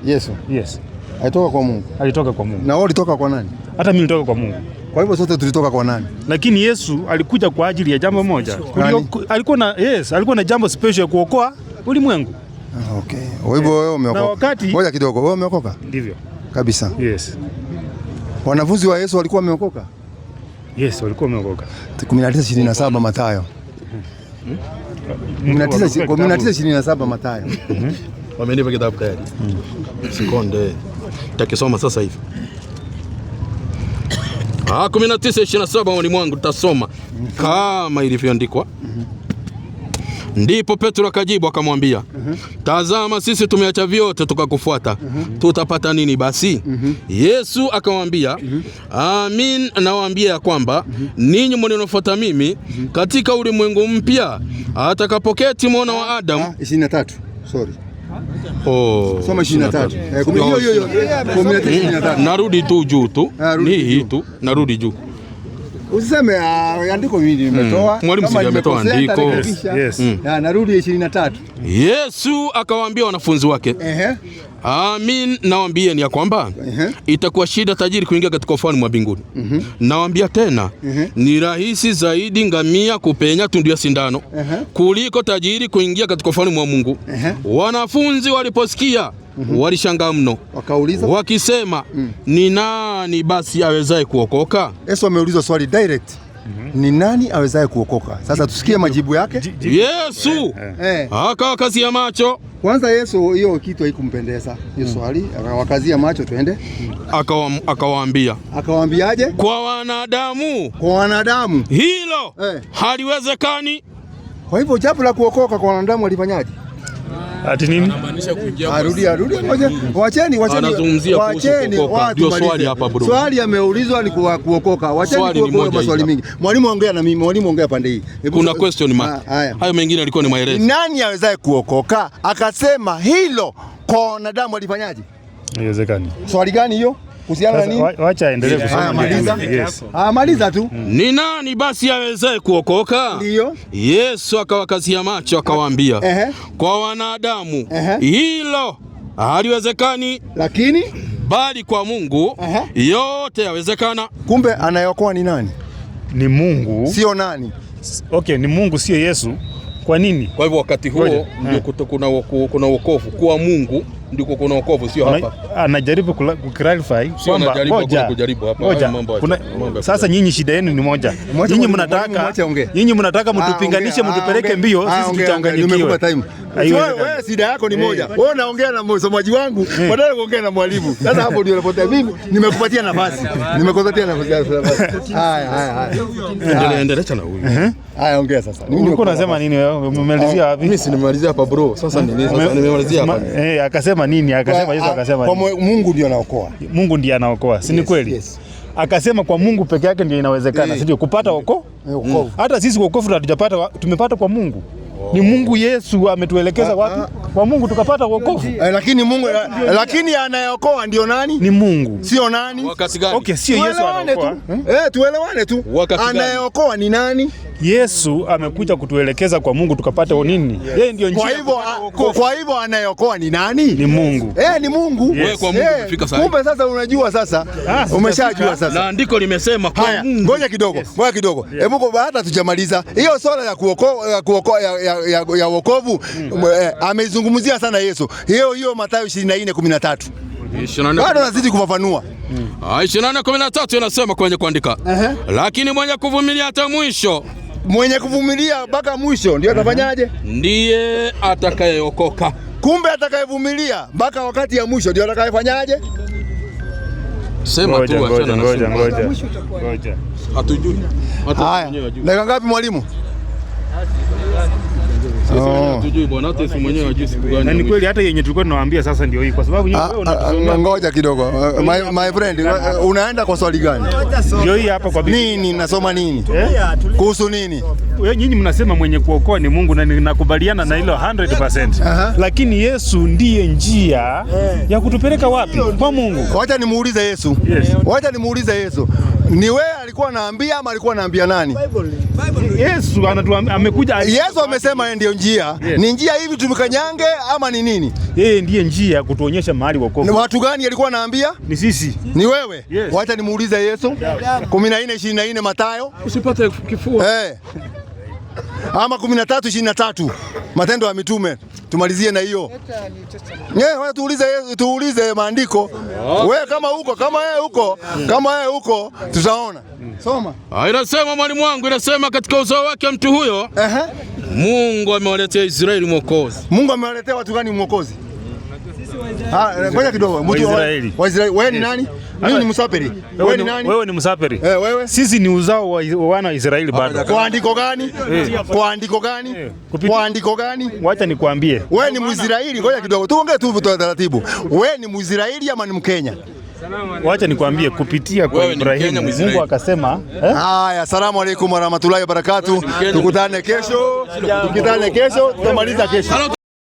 Yesu. Yes. Alitoka kwa Mungu. Alitoka kwa Mungu. Na wewe ulitoka kwa nani? Hata mimi nilitoka kwa Mungu. Kwa hivyo sote tulitoka kwa nani? Lakini Yesu alikuja kwa ajili ya jambo moja. Alikuwa na jambo special kuokoa ulimwengu. Okay. Hivyo wewe umeokoka. Ngoja kidogo, wewe umeokoka? Ndivyo. Kabisa. Yes. Wanafunzi wa Yesu walikuwa wameokoka? Yes, walikuwa wameokoka. 19:27 Mathayo. 19:27 Mathayo. Wamenipa kitabu tayari. Sekunde. Nitakisoma sasa hivi. 19:27 ulimwengu tutasoma kama ilivyoandikwa. Ndipo Petro akajibu akamwambia, tazama sisi tumeacha vyote tukakufuata. Tutapata nini basi? Yesu akamwambia, amin nawaambia ya kwamba ninyi mnionifuata mimi katika ulimwengu mpya atakapoketi mwana wa Adamu. 23. Sorry. Soma 23. Narudi tu juu tu. Ni hii tu. Narudi juu. Usiseme andiko mimi nimetoa. Mwalimu si ametoa andiko. Yes. Narudi 23. Yesu akawaambia wanafunzi wake, amin nawaambieni ya kwamba itakuwa shida tajiri kuingia katika ufalme wa mbinguni. Nawaambia tena, ni rahisi zaidi ngamia kupenya tundu ya sindano kuliko tajiri kuingia katika ufalme wa Mungu. Wanafunzi waliposikia walishangaa mno, wakauliza wakisema, ni nani basi awezaye kuokoka? Yesu ameulizwa swali direct. Ni nani awezaye kuokoka? Sasa tusikie majibu yake. Yesu akawakazia macho. Kwanza Yesu hiyo kitu haikumpendeza. Hiyo swali akawakazia macho, twende. Akawaambia. Akawaambiaje? Kwa wanadamu. Kwa wanadamu hilo haliwezekani. Kwa hivyo jambo la kuokoka kwa wanadamu alifanyaje? Ati nini? Anamaanisha kuingia. Arudi moja. Wacheni. Anazungumzia kuokoka. Ndio swali hapa bro. Swali ameulizwa ni kuokoka. Wacheni kuokoka maswali mingi. Mwalimu ongea na mimi, mwalimu ongea pande hii. Kuna question mark. Hayo mengine alikuwa ni maelezo. Nani awezaye kuokoka? Akasema hilo kwa wanadamu alifanyaje? Haiwezekani. Swali gani hiyo? Kuhusiana na nini? Wacha aendelee kusoma. Maliza. Maliza tu. Ni nani basi awezaye kuokoka? Ndio. Yesu akawakazia macho akawaambia, kwa wanadamu hilo haliwezekani, lakini bali kwa Mungu yote yawezekana. Kumbe anayeokoa ni nani? Ni Mungu. Sio nani? Okay, ni Mungu sio Yesu. Kwa nini? Kwa hivyo wakati huo ndio kuna wokovu kwa Mungu, ndiko kuna wokovu, sio hapa. Anajaribu kuclarify kwamba sasa nyinyi shida yenu ni moja. Nyinyi mnataka mtupinganishe, mtupeleke mbio, sisi tuchanganyikiwe. Wewe shida yako ni moja. Wewe unaongea na msomaji wangu, badala kuongea na mwalimu. Sasa hapo ndio unapotea. Mimi nimekupatia nafasi. Haya. Endelea na huyu. Haya, ongea sasa. Ulikuwa unasema nini wewe? Umemalizia wapi? Mimi si nimemalizia hapa bro. Sasa nimemalizia hapa. Akasema nini? Akasema Yesu akasema kwa Mungu ndiye anaokoa. Mungu ndiye anaokoa. Si ni kweli? Yes. Akasema kwa Mungu peke yake ndiye inawezekana, si ndio? Kupata wokovu. Hata sisi wokovu hatujapata, tumepata kwa Mungu. Ni Mungu Yesu ametuelekeza wapi? Kwa Mungu tukapata wokovu. Lakini anayeokoa ndio nani? Ni Mungu. Sio nani? Wakati gani? Okay, sio Yesu anaokoa. Tuelewane tu. Anayeokoa ni nani? Yesu amekuja kutuelekeza kwa Mungu tukapata nini? Yeye ndio njia. Kwa hivyo anayeokoa ni nani? Ni Mungu. Ni Mungu. Wewe kwa Mungu umefika sasa. Kumbe sasa unajua sasa. Umeshajua sasa. Na andiko limesema kwa Mungu. Ngoja kidogo. Hebu hata tujamaliza. Hiyo swala ya kuokoa ya wokovu ameizungumzia sana Yesu. Hiyo Mathayo 24:13. Bado nazidi kufafanua. 24:13 inasema kwenye kuandika. Lakini mwenye kuvumilia hata mwisho. Mwenye kuvumilia mpaka mwisho ndio atafanyaje? Ndiye atakayeokoka. Kumbe atakayevumilia mpaka wakati ya mwisho ndio atakayefanyaje? Sema tu achana na ngoja. Hatujui. Haya. Dakika ngapi mwalimu? Hatujui bwana, hata Yesu mwenyewe hajui siku gani. Na ni kweli hata yenye tulikuwa tunawaambia sasa ndio hii, kwa sababu wewe ngoja kidogo. My friend, unaenda kwa swali gani? Ndio hii hapa kwa Biblia. Nini nasoma nini? Kuhusu nini? Wewe nyinyi mnasema mwenye kuokoa ni Mungu na ninakubaliana na hilo 100%. Lakini Yesu ndiye njia ya kutupeleka wapi? Kwa Mungu. Wacha nimuulize Yesu. Wacha nimuulize Yesu. Ni wewe alikuwa anaambia ama alikuwa anaambia nani? Yesu anatuambia amekuja. Yesu amesema yeye ndio njia. Ni njia hivi tumikanyange ama ni nini? Yeye ndiye njia kutuonyesha mahali wokovu. Ni watu gani alikuwa anaambia? Ni sisi. Ni wewe? Wacha nimuulize Yesu. 14:24 Mathayo. Usipate kifua. Ama 13:23 Matendo ya Mitume. Tumalizie na hiyo. Wewe tuulize maandiko. Wewe kama yeye huko tutaona. Soma. Inasema mwalimu wangu, inasema katika uzao wake mtu huyo Mungu amewaletea Israeli mwokozi. Mungu amewaletea watu gani mwokozi? Ngoja kidogo. Mtu wa Israeli. Wewe ni nani? Mimi ni Msaperi. Wewe ni nani? Wewe ni Msaperi. Wewe? Sisi ni uzao wa wana wa Israeli bado. Kwa andiko gani? Kwa andiko gani? Kwa andiko gani? Wacha nikwambie. Wewe ni Mwisraeli. Ngoja kidogo. Tuongee tu taratibu. Wewe ni Mwisraeli ama ni Mkenya? Wacha nikwambie kupitia kwa Ibrahimu Mungu akasema. Haya, asalamu alaykum warahmatullahi wabarakatuh. Tukutane kesho. Tutamaliza kesho.